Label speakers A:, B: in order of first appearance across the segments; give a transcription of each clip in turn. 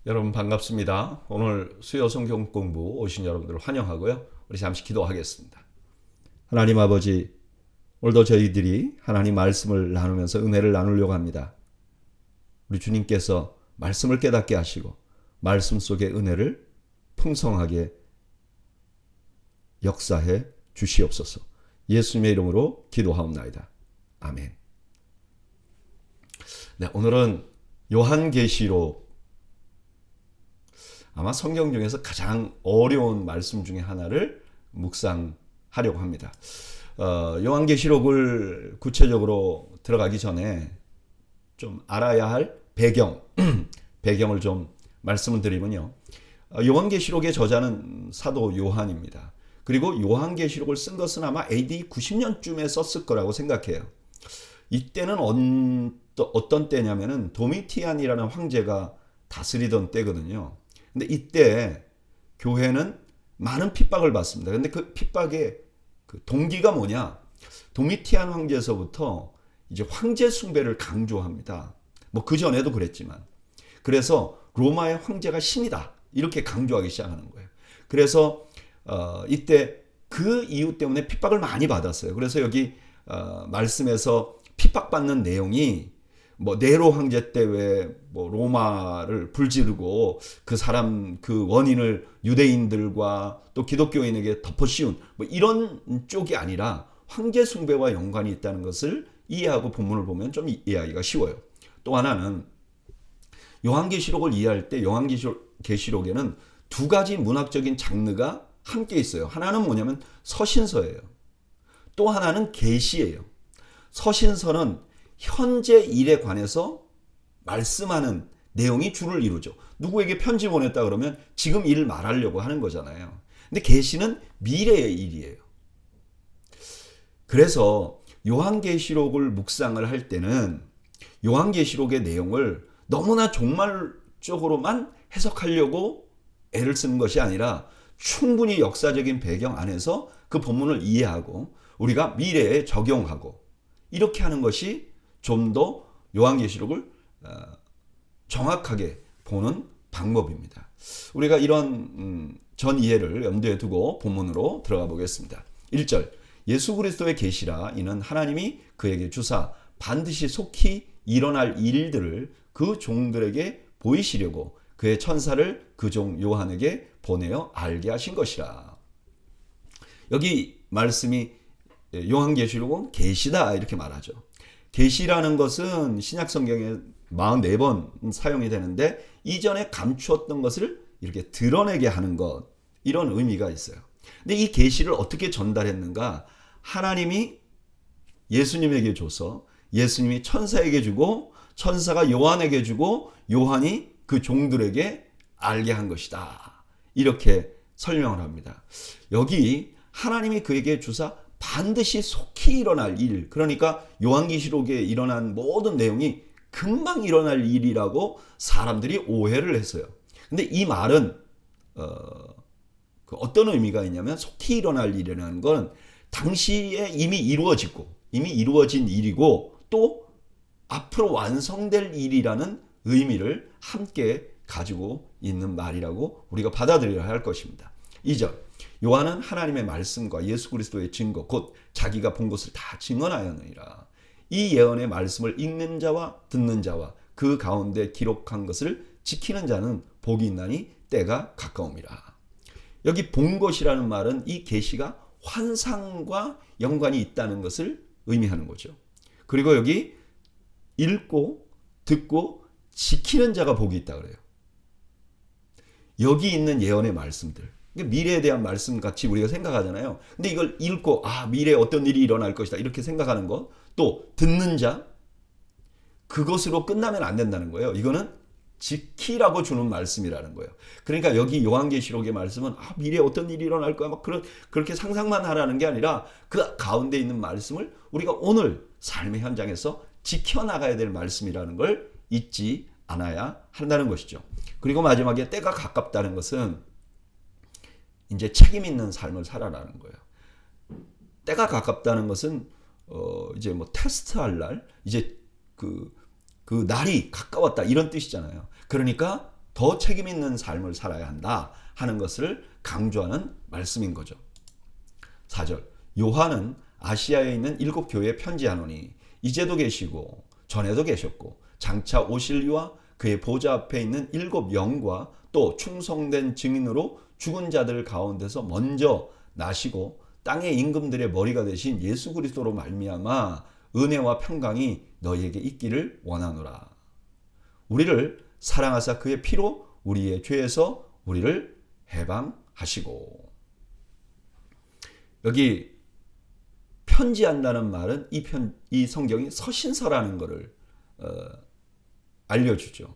A: 여러분 반갑습니다. 오늘 수요 성경 공부 오신 여러분들을 환영하고요. 우리 잠시 기도하겠습니다. 하나님 아버지, 오늘도 저희들이 하나님 말씀을 나누면서 은혜를 나누려고 합니다. 우리 주님께서 말씀을 깨닫게 하시고 말씀 속의 은혜를 풍성하게 역사해 주시옵소서. 예수님의 이름으로 기도하옵나이다. 아멘. 네, 오늘은 요한계시록, 아마 성경 중에서 가장 어려운 말씀 중에 하나를 묵상하려고 합니다. 요한계시록을 구체적으로 들어가기 전에 좀 알아야 할 배경을 좀 말씀을 드리면요. 요한계시록의 저자는 사도 요한입니다. 그리고 요한계시록을 쓴 것은 아마 AD 90년쯤에 썼을 거라고 생각해요. 이때는 어떤 때냐면은 도미티안이라는 황제가 다스리던 때거든요. 근데 이때 교회는 많은 핍박을 받습니다. 근데 그 핍박의 그 동기가 뭐냐? 도미티안 황제에서부터 이제 황제 숭배를 강조합니다. 뭐 그 전에도 그랬지만. 그래서 로마의 황제가 신이다. 이렇게 강조하기 시작하는 거예요. 그래서 이때 그 이유 때문에 핍박을 많이 받았어요. 그래서 여기 말씀에서 핍박받는 내용이 뭐 네로 황제 때 왜 뭐 로마를 불지르고 그 원인을 유대인들과 또 기독교인에게 덮어씌운 뭐 이런 쪽이 아니라 황제 숭배와 연관이 있다는 것을 이해하고 본문을 보면 좀 이해하기가 쉬워요. 또 하나는 요한계시록을 이해할 때 요한계시록에는 두 가지 문학적인 장르가 함께 있어요. 하나는 뭐냐면 서신서예요. 또 하나는 계시예요. 서신서는 현재 일에 관해서 말씀하는 내용이 주를 이루죠. 누구에게 편지 보냈다 그러면 지금 일을 말하려고 하는 거잖아요. 근데 계시는 미래의 일이에요. 그래서 요한계시록을 묵상을 할 때는 요한계시록의 내용을 너무나 종말적으로만 해석하려고 애를 쓰는 것이 아니라 충분히 역사적인 배경 안에서 그 본문을 이해하고 우리가 미래에 적용하고 이렇게 하는 것이 좀 더 요한계시록을 정확하게 보는 방법입니다. 우리가 이런 전 이해를 염두에 두고 본문으로 들어가 보겠습니다. 1절, 예수 그리스도의 계시라 이는 하나님이 그에게 주사 반드시 속히 일어날 일들을 그 종들에게 보이시려고 그의 천사를 그 종 요한에게 보내어 알게 하신 것이라. 여기 말씀이 요한계시록은 계시다 이렇게 말하죠. 계시라는 것은 신약 성경에 44번 사용이 되는데 이전에 감추었던 것을 이렇게 드러내게 하는 것, 이런 의미가 있어요. 근데 이 계시를 어떻게 전달했는가? 하나님이 예수님에게 줘서 예수님이 천사에게 주고 천사가 요한에게 주고 요한이 그 종들에게 알게 한 것이다. 이렇게 설명을 합니다. 여기 하나님이 그에게 주사 반드시 속히 일어날 일, 그러니까 요한계시록에 일어난 모든 내용이 금방 일어날 일이라고 사람들이 오해를 했어요. 근데 이 말은 어떤 의미가 있냐면 속히 일어날 일이라는 건 당시에 이미 이루어진 일이고 또 앞으로 완성될 일이라는 의미를 함께 가지고 있는 말이라고 우리가 받아들여야 할 것입니다. 2절, 요한은 하나님의 말씀과 예수 그리스도의 증거 곧 자기가 본 것을 다 증언하였느니라. 이 예언의 말씀을 읽는 자와 듣는 자와 그 가운데 기록한 것을 지키는 자는 복이 있나니 때가 가까움이라. 여기 본 것이라는 말은 이 계시가 환상과 연관이 있다는 것을 의미하는 거죠. 그리고 여기 읽고 듣고 지키는 자가 복이 있다 그래요. 여기 있는 예언의 말씀들, 미래에 대한 말씀 같이 우리가 생각하잖아요. 근데 이걸 읽고 미래에 어떤 일이 일어날 것이다 이렇게 생각하는 것, 또 듣는 자, 그것으로 끝나면 안 된다는 거예요. 이거는 지키라고 주는 말씀이라는 거예요. 그러니까 여기 요한계시록의 말씀은 미래에 어떤 일이 일어날 거야 막 그렇게 상상만 하라는 게 아니라 그 가운데 있는 말씀을 우리가 오늘 삶의 현장에서 지켜나가야 될 말씀이라는 걸 잊지 않아야 한다는 것이죠. 그리고 마지막에 때가 가깝다는 것은 이제 책임 있는 삶을 살아라는 거예요. 때가 가깝다는 것은 이제 뭐 테스트할 날, 이제 그 날이 가까웠다 이런 뜻이잖아요. 그러니까 더 책임 있는 삶을 살아야 한다 하는 것을 강조하는 말씀인 거죠. 4절 요한은 아시아에 있는 7교회에 편지하노니 이제도 계시고 전에도 계셨고 장차 오실 이와 그의 보좌 앞에 있는 7영과 또 충성된 증인으로 죽은 자들 가운데서 먼저 나시고 땅의 임금들의 머리가 되신 예수 그리스도로 말미암아 은혜와 평강이 너희에게 있기를 원하노라. 우리를 사랑하사 그의 피로 우리의 죄에서 우리를 해방하시고. 여기 편지한다는 말은 이 성경이 서신서라는 것을 알려주죠.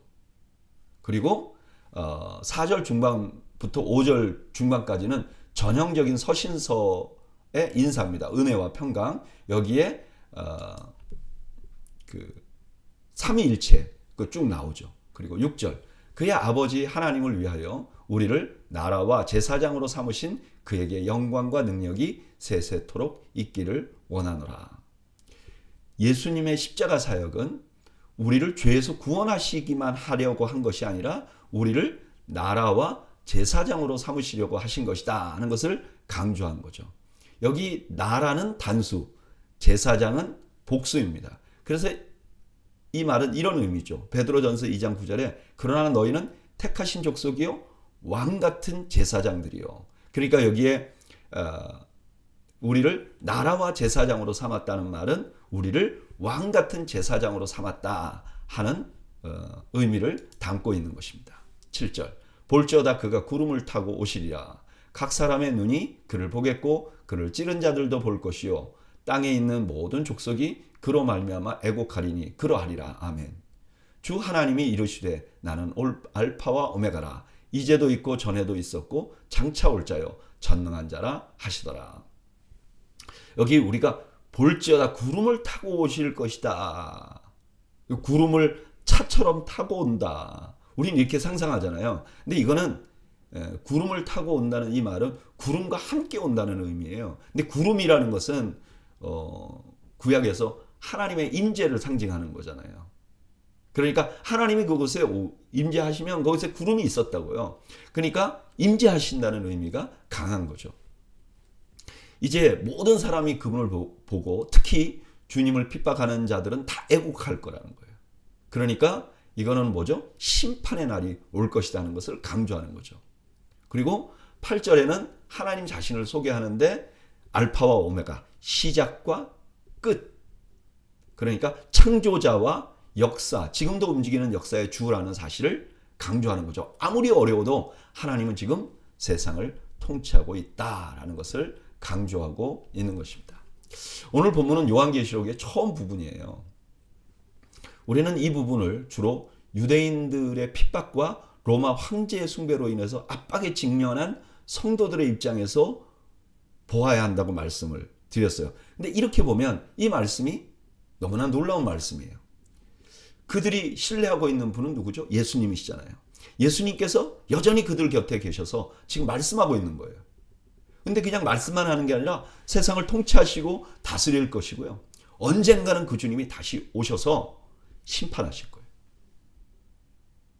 A: 그리고 4절 중반부터 5절 중반까지는 전형적인 서신서의 인사입니다. 은혜와 평강. 여기에 그 삼위일체 쭉 나오죠. 그리고 6절 그의 아버지 하나님을 위하여 우리를 나라와 제사장으로 삼으신 그에게 영광과 능력이 세세토록 있기를 원하노라. 예수님의 십자가 사역은 우리를 죄에서 구원하시기만 하려고 한 것이 아니라 우리를 나라와 제사장으로 삼으시려고 하신 것이다 하는 것을 강조한 거죠. 여기 나라는 단수, 제사장은 복수입니다. 그래서 이 말은 이런 의미죠. 베드로전서 2장 9절에 그러나 너희는 택하신 족속이요 왕 같은 제사장들이요. 그러니까 여기에 우리를 나라와 제사장으로 삼았다는 말은 우리를 왕 같은 제사장으로 삼았다 하는 의미를 담고 있는 것입니다. 7절 볼지어다 그가 구름을 타고 오시리라. 각 사람의 눈이 그를 보겠고 그를 찌른 자들도 볼 것이요 땅에 있는 모든 족속이 그로 말미암아 애곡하리니 그러하리라. 아멘. 주 하나님이 이르시되 나는 알파와 오메가라. 이제도 있고 전에도 있었고 장차 올 자요 전능한 자라 하시더라. 여기 우리가 볼지어다 구름을 타고 오실 것이다. 구름을 차처럼 타고 온다. 우리는 이렇게 상상하잖아요. 근데 이거는 구름을 타고 온다는 이 말은 구름과 함께 온다는 의미예요. 근데 구름이라는 것은 구약에서 하나님의 임재를 상징하는 거잖아요. 그러니까 하나님이 그곳에 임재하시면 거기서 구름이 있었다고요. 그러니까 임재하신다는 의미가 강한 거죠. 이제 모든 사람이 그분을 보고 특히 주님을 핍박하는 자들은 다 애국할 거라는 거예요. 그러니까 이거는 뭐죠? 심판의 날이 올 것이라는 것을 강조하는 거죠. 그리고 8절에는 하나님 자신을 소개하는데 알파와 오메가, 시작과 끝. 그러니까 창조자와 역사, 지금도 움직이는 역사의 주라는 사실을 강조하는 거죠. 아무리 어려워도 하나님은 지금 세상을 통치하고 있다라는 것을 강조하고 있는 것입니다. 오늘 본문은 요한계시록의 처음 부분이에요. 우리는 이 부분을 주로 유대인들의 핍박과 로마 황제의 숭배로 인해서 압박에 직면한 성도들의 입장에서 보아야 한다고 말씀을 드렸어요. 근데 이렇게 보면 이 말씀이 너무나 놀라운 말씀이에요. 그들이 신뢰하고 있는 분은 누구죠? 예수님이시잖아요. 예수님께서 여전히 그들 곁에 계셔서 지금 말씀하고 있는 거예요. 근데 그냥 말씀만 하는 게 아니라 세상을 통치하시고 다스릴 것이고요. 언젠가는 그 주님이 다시 오셔서 심판하실 거예요.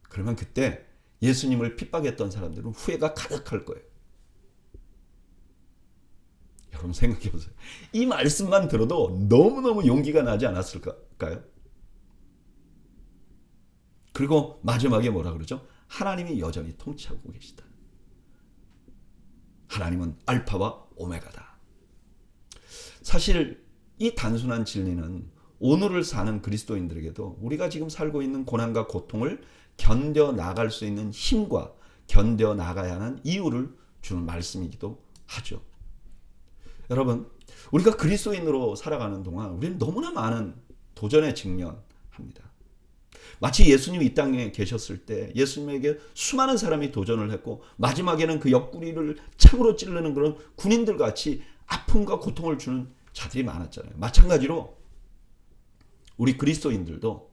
A: 그러면 그때 예수님을 핍박했던 사람들은 후회가 가득할 거예요. 여러분 생각해 보세요. 이 말씀만 들어도 너무너무 용기가 나지 않았을까요? 그리고 마지막에 뭐라 그러죠? 하나님이 여전히 통치하고 계시다. 하나님은 알파와 오메가다. 사실 이 단순한 진리는 오늘을 사는 그리스도인들에게도 우리가 지금 살고 있는 고난과 고통을 견뎌 나갈 수 있는 힘과 견뎌 나가야 하는 이유를 주는 말씀이기도 하죠. 여러분, 우리가 그리스도인으로 살아가는 동안 우리는 너무나 많은 도전에 직면합니다. 마치 예수님이 이 땅에 계셨을 때 예수님에게 수많은 사람이 도전을 했고 마지막에는 그 옆구리를 창으로 찌르는 그런 군인들 같이 아픔과 고통을 주는 자들이 많았잖아요. 마찬가지로 우리 그리스도인들도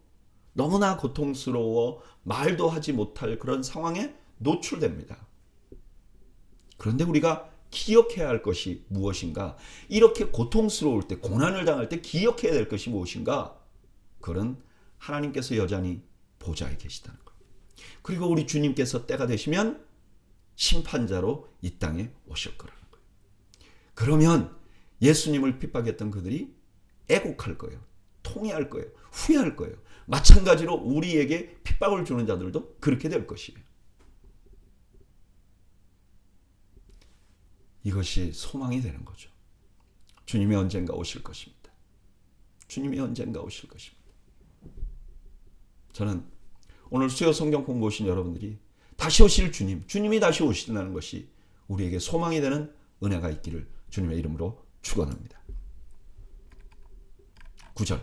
A: 너무나 고통스러워 말도 하지 못할 그런 상황에 노출됩니다. 그런데 우리가 기억해야 할 것이 무엇인가? 이렇게 고통스러울 때, 고난을 당할 때 기억해야 될 것이 무엇인가? 그건 하나님께서 여전히 보좌에 계시다는 것. 그리고 우리 주님께서 때가 되시면 심판자로 이 땅에 오실 거라는 거예요. 그러면 예수님을 핍박했던 그들이 애곡할 거예요. 통회할 거예요. 후회할 거예요. 마찬가지로 우리에게 핍박을 주는 자들도 그렇게 될 것이에요. 이것이 소망이 되는 거죠. 주님이 언젠가 오실 것입니다. 주님이 언젠가 오실 것입니다. 저는 오늘 수요 성경 공부 오신 여러분들이 다시 오실 주님이 다시 오신다는 것이 우리에게 소망이 되는 은혜가 있기를 주님의 이름으로 축원합니다. 9절.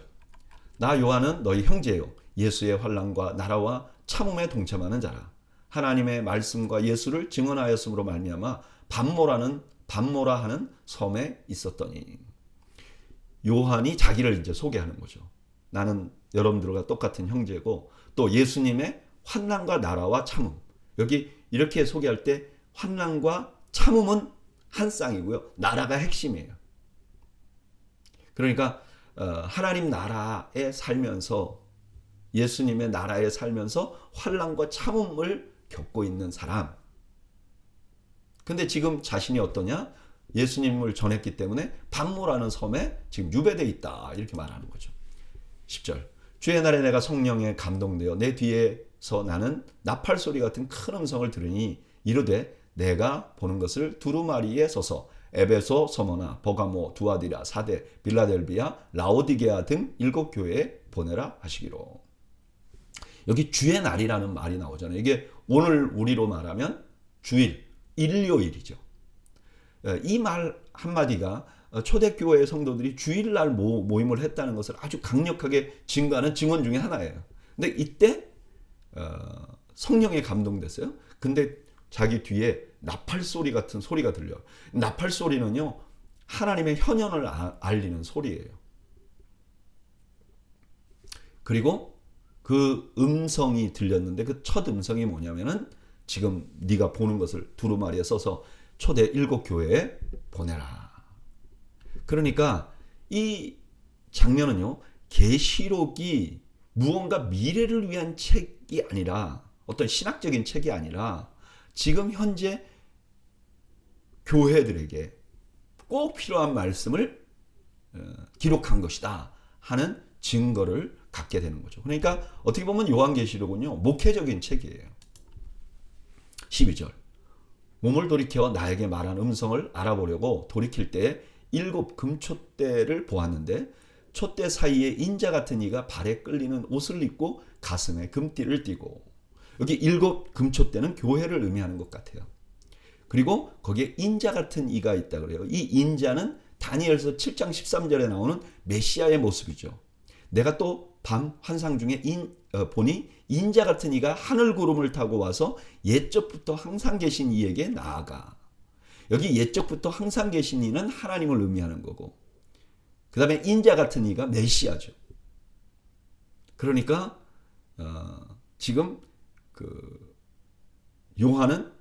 A: 나 요한은 너희 형제요 예수의 환난과 나라와 참음에 동참하는 자라. 하나님의 말씀과 예수를 증언하였으므로 말미암아 반모라 하는 섬에 있었더니. 요한이 자기를 이제 소개하는 거죠. 나는 여러분들과 똑같은 형제고 또 예수님의 환난과 나라와 참음. 여기 이렇게 소개할 때 환난과 참음은 한 쌍이고요. 나라가 핵심이에요. 그러니까 하나님 나라에 살면서 예수님의 나라에 살면서 환난과 참음을 겪고 있는 사람. 근데 지금 자신이 어떠냐? 예수님을 전했기 때문에 반모라는 섬에 지금 유배되어 있다. 이렇게 말하는 거죠. 10절. 주의 날에 내가 성령에 감동되어 내 뒤에서 나는 나팔 소리 같은 큰 음성을 들으니 이르되 내가 보는 것을 두루마리에 서서 에베소, 서머나, 버가모, 두아디라, 사데, 빌라델비아, 라오디게아 등 7교회에 보내라 하시기로. 여기 주의 날이라는 말이 나오잖아요. 이게 오늘 우리로 말하면 주일, 일요일이죠. 이 말 한마디가 초대교회 성도들이 주일날 모임을 했다는 것을 아주 강력하게 증거하는 증언 중에 하나예요. 근데 이때 성령에 감동됐어요. 근데 자기 뒤에 나팔 소리 같은 소리가 들려요. 나팔 소리는요, 하나님의 현현을 알리는 소리예요. 그리고 그 음성이 들렸는데 그 첫 음성이 뭐냐면은 지금 네가 보는 것을 두루마리에 써서 초대 7교회에 보내라. 그러니까 이 장면은요, 계시록이 무언가 미래를 위한 책이 아니라 어떤 신학적인 책이 아니라 지금 현재 교회들에게 꼭 필요한 말씀을 기록한 것이다 하는 증거를 갖게 되는 거죠. 그러니까 어떻게 보면 요한계시록은요, 목회적인 책이에요. 12절. 몸을 돌이켜 나에게 말한 음성을 알아보려고 돌이킬 때에 7 금촛대를 보았는데 촛대 사이에 인자 같은 이가 발에 끌리는 옷을 입고 가슴에 금띠를 띠고. 여기 7 금촛대는 교회를 의미하는 것 같아요. 그리고 거기에 인자 같은 이가 있다 그래요. 이 인자는 다니엘서 7장 13절에 나오는 메시아의 모습이죠. 내가 또 밤 환상 중에 보니 인자 같은 이가 하늘 구름을 타고 와서 옛적부터 항상 계신 이에게 나아가. 여기 옛적부터 항상 계신 이는 하나님을 의미하는 거고, 그 다음에 인자 같은 이가 메시아죠. 그러니까 지금 요한은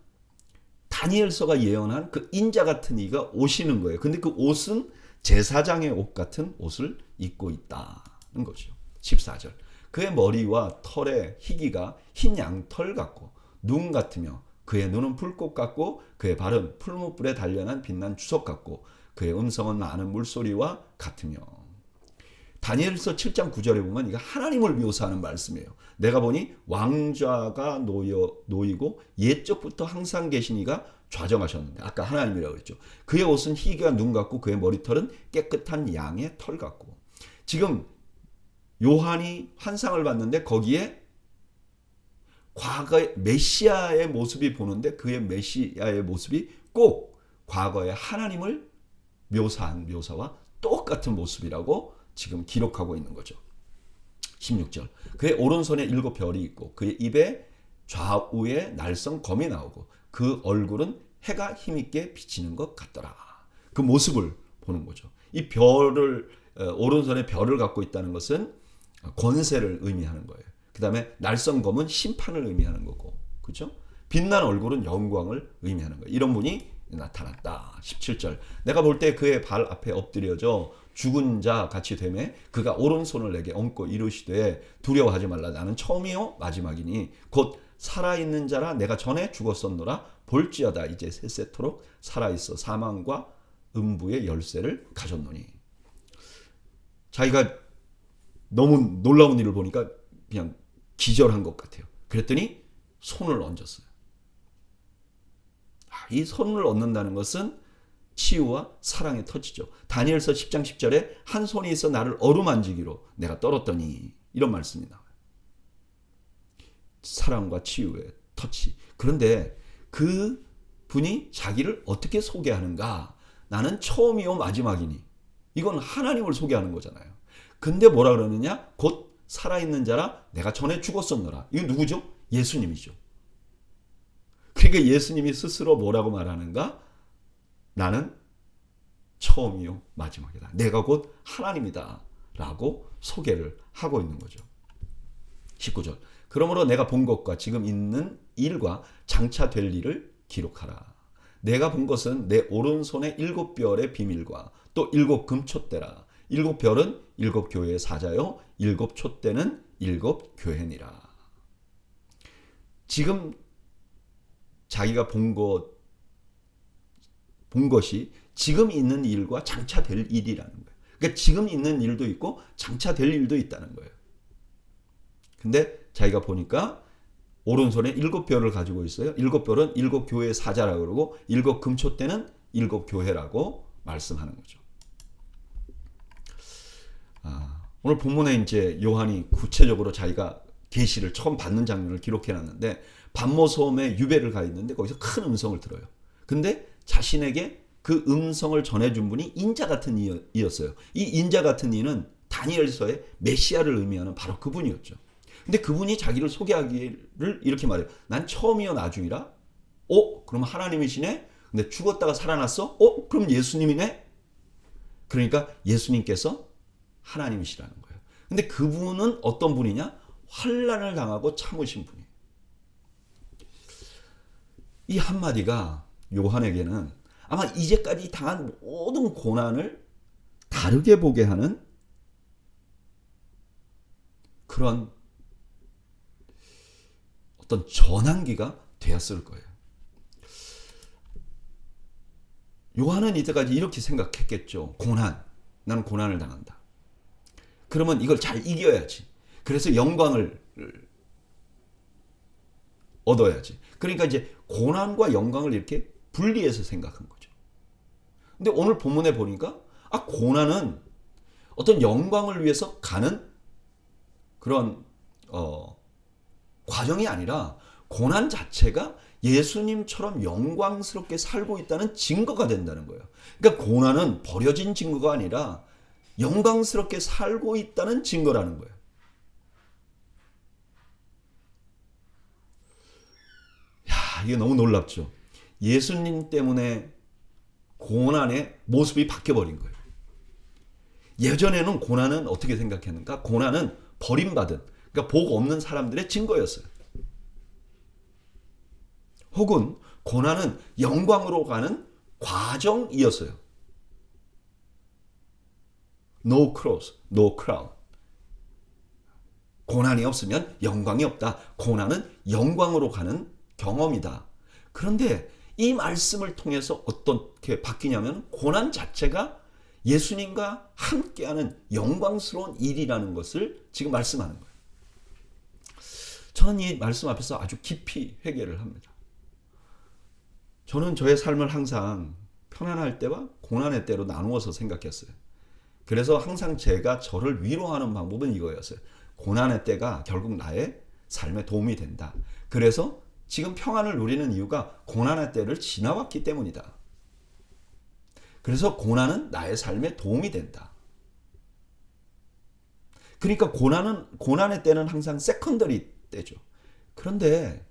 A: 다니엘서가 예언한 그 인자 같은 이가 오시는 거예요. 근데 그 옷은 제사장의 옷 같은 옷을 입고 있다는 거죠. 14절. 그의 머리와 털의 희기가 흰 양털 같고 눈 같으며 그의 눈은 불꽃 같고 그의 발은 풀무불에 단련한 빛난 주석 같고 그의 음성은 많은 물소리와 같으며. 다니엘서 7장 9절에 보면 이거 하나님을 묘사하는 말씀이에요. 내가 보니 왕좌가 놓이고 옛적부터 항상 계신 이가 좌정하셨는데, 아까 하나님이라고 그랬죠. 그의 옷은 희기가 눈 같고 그의 머리털은 깨끗한 양의 털 같고. 지금 요한이 환상을 봤는데 거기에 과거의 메시아의 모습이 보는데 그의 메시아의 모습이 꼭 과거의 하나님을 묘사한 묘사와 똑같은 모습이라고 지금 기록하고 있는 거죠. 16절. 그의 오른손에 7 별이 있고 그의 입에 좌우에 날성 검이 나오고 그 얼굴은 해가 힘있게 비치는 것 같더라. 그 모습을 보는 거죠. 이 별을 오른손에 별을 갖고 있다는 것은 권세를 의미하는 거예요. 그 다음에 날성검은 심판을 의미하는 거고, 그렇죠? 빛난 얼굴은 영광을 의미하는 거예요. 이런 분이 나타났다. 17절. 내가 볼 때 그의 발 앞에 엎드려져 죽은 자 같이 되매 그가 오른손을 내게 얹고 이르시되 두려워하지 말라. 나는 처음이요 마지막이니 곧 살아있는 자라 내가 전에 죽었었노라. 볼지어다 이제 세세토록 살아있어 사망과 음부의 열쇠를 가졌노니. 자기가 너무 놀라운 일을 보니까 그냥 기절한 것 같아요. 그랬더니 손을 얹었어요. 이 손을 얹는다는 것은 치유와 사랑의 터치죠. 다니엘서 10장 10절에 한 손이 있어 나를 어루만지기로 내가 떨었더니 이런 말씀이 나와요. 사랑과 치유의 터치. 그런데 그 분이 자기를 어떻게 소개하는가? 나는 처음이요 마지막이니. 이건 하나님을 소개하는 거잖아요. 근데 뭐라 그러느냐? 곧 살아있는 자라 내가 전에 죽었었노라. 이건 누구죠? 예수님이죠. 그러니까 예수님이 스스로 뭐라고 말하는가? 나는 처음이요 마지막이다. 내가 곧 하나님이다. 라고 소개를 하고 있는 거죠. 19절. 그러므로 내가 본 것과 지금 있는 일과 장차 될 일을 기록하라. 내가 본 것은 내 오른손의 7별의 비밀과 또 7 금촛대라. 7별은 7 교회의 사자요 7 촛대는 7 교회니라. 지금 자기가 본 것이 지금 있는 일과 장차 될 일이라는 거예요. 그러니까 지금 있는 일도 있고 장차 될 일도 있다는 거예요. 근데 자기가 보니까 오른손에 7별을 가지고 있어요. 7별은 7 교회의 사자라고 그러고 7 금촛대는 7 교회라고 말씀하는 거죠. 오늘 본문에 이제 요한이 구체적으로 자기가 계시를 처음 받는 장면을 기록해 놨는데 반모섬에 유배를 가 있는데 거기서 큰 음성을 들어요. 근데 자신에게 그 음성을 전해준 분이 인자 같은 이였어요. 이 인자 같은 이는 다니엘서의 메시아를 의미하는 바로 그분이었죠. 근데 그분이 자기를 소개하기를 이렇게 말해요. 난 처음이요 나중이라. 그럼 하나님이시네? 근데 죽었다가 살아났어? 그럼 예수님이네? 그러니까 예수님께서 하나님이시라는 거예요. 근데 그분은 어떤 분이냐? 환난을 당하고 참으신 분이에요. 이 한마디가 요한에게는 아마 이제까지 당한 모든 고난을 다르게 보게 하는 그런 어떤 전환기가 되었을 거예요. 요한은 이때까지 이렇게 생각했겠죠. 나는 고난을 당한다. 그러면 이걸 잘 이겨야지. 그래서 영광을 얻어야지. 그러니까 이제 고난과 영광을 이렇게 분리해서 생각한 거죠. 근데 오늘 본문에 보니까 고난은 어떤 영광을 위해서 가는 그런 과정이 아니라 고난 자체가 예수님처럼 영광스럽게 살고 있다는 증거가 된다는 거예요. 그러니까 고난은 버려진 증거가 아니라 영광스럽게 살고 있다는 증거라는 거예요. 이게 너무 놀랍죠. 예수님 때문에 고난의 모습이 바뀌어버린 거예요. 예전에는 고난은 어떻게 생각했는가? 고난은 버림받은, 그러니까 복 없는 사람들의 증거였어요. 혹은 고난은 영광으로 가는 과정이었어요. No cross, no crown. 고난이 없으면 영광이 없다. 고난은 영광으로 가는 경험이다. 그런데 이 말씀을 통해서 어떻게 바뀌냐면 고난 자체가 예수님과 함께하는 영광스러운 일이라는 것을 지금 말씀하는 거예요. 저는 이 말씀 앞에서 아주 깊이 회개를 합니다. 저는 저의 삶을 항상 편안할 때와 고난의 때로 나누어서 생각했어요. 그래서 항상 제가 저를 위로하는 방법은 이거였어요. 고난의 때가 결국 나의 삶에 도움이 된다. 그래서 지금 평안을 누리는 이유가 고난의 때를 지나왔기 때문이다. 그래서 고난은 나의 삶에 도움이 된다. 그러니까 고난의 때는 항상 세컨더리 때죠. 그런데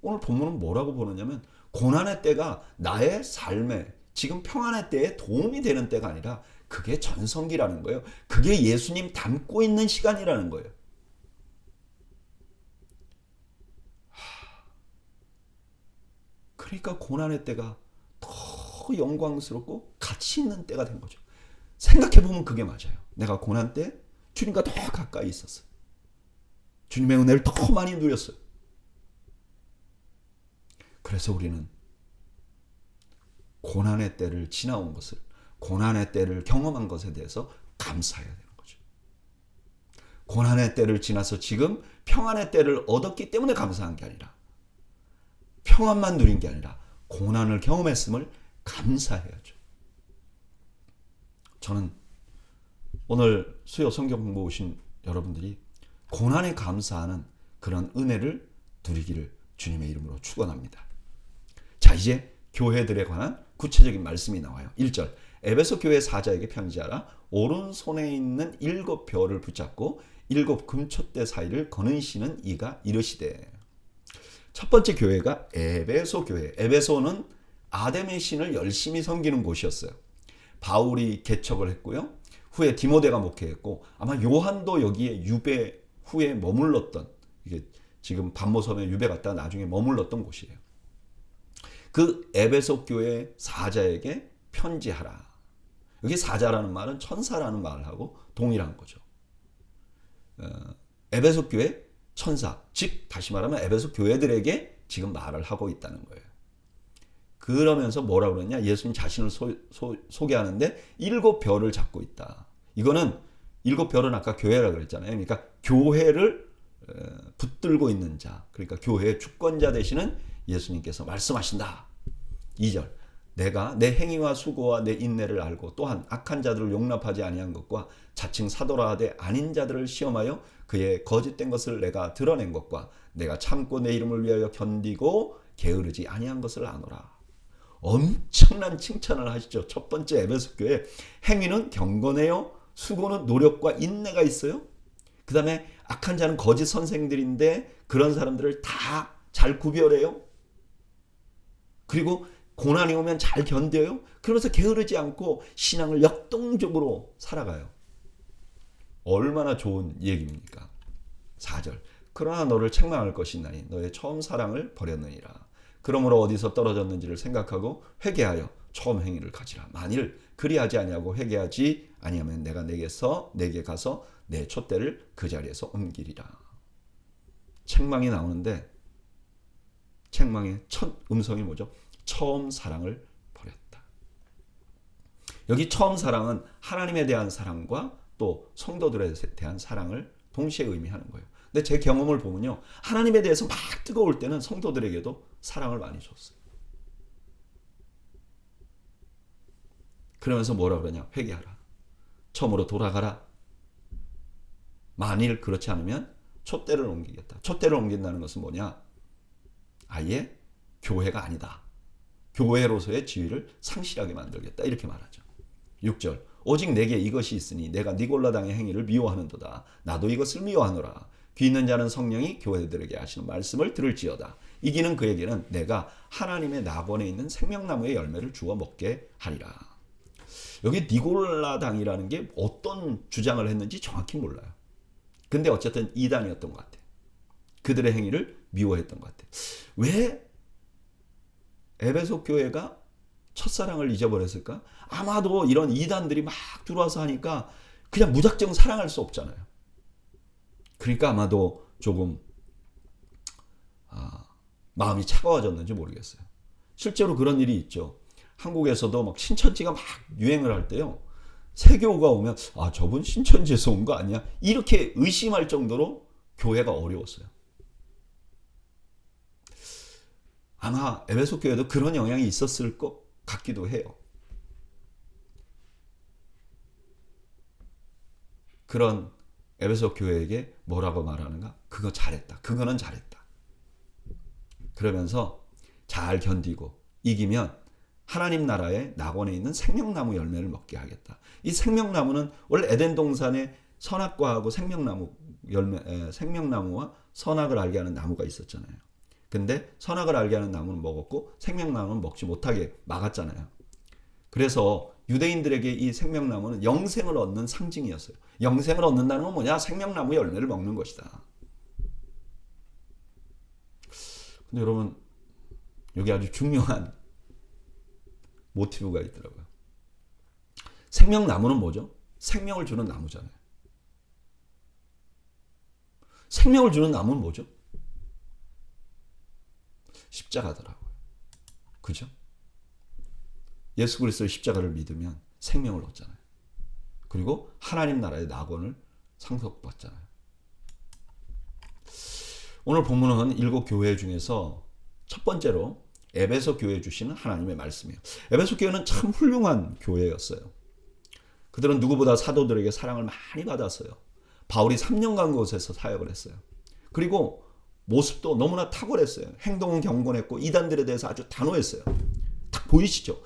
A: 오늘 본문은 뭐라고 보느냐면 고난의 때가 나의 삶에 지금 평안의 때에 도움이 되는 때가 아니라 그게 전성기라는 거예요. 그게 예수님 닮고 있는 시간이라는 거예요. 그러니까 고난의 때가 더 영광스럽고 가치 있는 때가 된 거죠. 생각해보면 그게 맞아요. 내가 고난 때 주님과 더 가까이 있었어요. 주님의 은혜를 더 많이 누렸어요. 그래서 우리는 고난의 때를 지나온 것을, 고난의 때를 경험한 것에 대해서 감사해야 되는 거죠. 고난의 때를 지나서 지금 평안의 때를 얻었기 때문에 감사한 게 아니라, 평안만 누린 게 아니라 고난을 경험했음을 감사해야죠. 저는 오늘 수요 성경 공부 오신 여러분들이 고난에 감사하는 그런 은혜를 누리기를 주님의 이름으로 축원합니다. 자, 이제 교회들에 관한 구체적인 말씀이 나와요. 1절, 에베소 교회 사자에게 편지하라. 오른손에 있는 7별을 붙잡고 7 금촛대 사이를 거느시는 이가 이르시되. 첫 번째 교회가 에베소 교회. 에베소는 아담의 신을 열심히 섬기는 곳이었어요. 바울이 개척을 했고요. 후에 디모데가 목회했고, 아마 요한도 여기에 유배 후에 머물렀던, 이게 지금 반모섬에 유배 갔다가 나중에 머물렀던 곳이에요. 그 에베소 교회 사자에게 편지하라. 여기 사자라는 말은 천사라는 말하고 동일한 거죠. 에베소 교회 천사, 즉 다시 말하면 에베소 교회들에게 지금 말을 하고 있다는 거예요. 그러면서 뭐라고 그러냐? 예수님 자신을 소개하는데 7별을 잡고 있다. 이거는 7별은 아까 교회라고 그랬잖아요. 그러니까 교회를 붙들고 있는 자, 그러니까 교회의 주권자 되시는 예수님께서 말씀하신다. 2절, 내가 내 행위와 수고와 내 인내를 알고 또한 악한 자들을 용납하지 아니한 것과 자칭 사도라 하되 아닌 자들을 시험하여 그의 거짓된 것을 내가 드러낸 것과 내가 참고 내 이름을 위하여 견디고 게으르지 아니한 것을 아노라. 엄청난 칭찬을 하시죠. 첫 번째 에베소 교회, 행위는 경건해요. 수고는 노력과 인내가 있어요. 그 다음에 악한 자는 거짓 선생들인데 그런 사람들을 다 잘 구별해요. 그리고 고난이 오면 잘 견뎌요. 그러면서 게으르지 않고 신앙을 역동적으로 살아가요. 얼마나 좋은 얘기입니까? 4절, 그러나 너를 책망할 것이 있나니 너의 처음 사랑을 버렸느니라. 그러므로 어디서 떨어졌는지를 생각하고 회개하여 처음 행위를 가지라. 만일 그리하지 아니하고 회개하지 아니하면 내가 내게 가서 내 촛대를 그 자리에서 옮기리라. 책망이 나오는데 책망의 첫 음성이 뭐죠? 처음 사랑을 버렸다. 여기 처음 사랑은 하나님에 대한 사랑과 또 성도들에 대한 사랑을 동시에 의미하는 거예요. 근데 제 경험을 보면요, 하나님에 대해서 막 뜨거울 때는 성도들에게도 사랑을 많이 줬어요. 그러면서 뭐라 그러냐? 회개하라. 처음으로 돌아가라. 만일 그렇지 않으면 촛대를 옮기겠다. 촛대를 옮긴다는 것은 뭐냐? 아예 교회가 아니다. 교회로서의 지위를 상실하게 만들겠다. 이렇게 말하죠. 6절, 오직 내게 이것이 있으니 내가 니골라당의 행위를 미워하는도다. 나도 이것을 미워하노라. 귀 있는 자는 성령이 교회들에게 하시는 말씀을 들을지어다. 이기는 그에게는 내가 하나님의 낙원에 있는 생명나무의 열매를 주어 먹게 하리라. 여기 니골라당이라는 게 어떤 주장을 했는지 정확히 몰라요. 근데 어쨌든 이단이었던 것 같아요. 그들의 행위를 미워했던 것 같아요. 왜 에베소 교회가 첫사랑을 잊어버렸을까? 아마도 이런 이단들이 막 들어와서 하니까 그냥 무작정 사랑할 수 없잖아요. 그러니까 아마도 조금 마음이 차가워졌는지 모르겠어요. 실제로 그런 일이 있죠. 한국에서도 막 신천지가 막 유행을 할 때요, 세교가 오면 저분 신천지에서 온 거 아니야? 이렇게 의심할 정도로 교회가 어려웠어요. 아마 에베소 교회도 그런 영향이 있었을 것 같기도 해요. 그런 에베소 교회에게 뭐라고 말하는가? 그거 잘했다. 그거는 잘했다. 그러면서 잘 견디고 이기면 하나님 나라의 낙원에 있는 생명나무 열매를 먹게 하겠다. 이 생명나무는 원래 에덴 동산에 선악과하고 생명나무와 선악을 알게 하는 나무가 있었잖아요. 근데 선악을 알게 하는 나무는 먹었고 생명나무는 먹지 못하게 막았잖아요. 그래서 유대인들에게 이 생명나무는 영생을 얻는 상징이었어요. 영생을 얻는다는 건 뭐냐? 생명나무 열매를 먹는 것이다. 근데 여러분, 여기 아주 중요한 모티브가 있더라고요. 생명나무는 뭐죠? 생명을 주는 나무잖아요. 생명을 주는 나무는 뭐죠? 십자가더라고요. 그죠? 예수 그리스도의 십자가를 믿으면 생명을 얻잖아요. 그리고 하나님 나라의 낙원을 상속받잖아요. 오늘 본문은 7교회 중에서 첫 번째로 에베소 교회에 주시는 하나님의 말씀이에요. 에베소 교회는 참 훌륭한 교회였어요. 그들은 누구보다 사도들에게 사랑을 많이 받았어요. 바울이 3년간 그곳에서 사역을 했어요. 그리고 모습도 너무나 탁월했어요. 행동은 경건했고 이단들에 대해서 아주 단호했어요. 딱 보이시죠?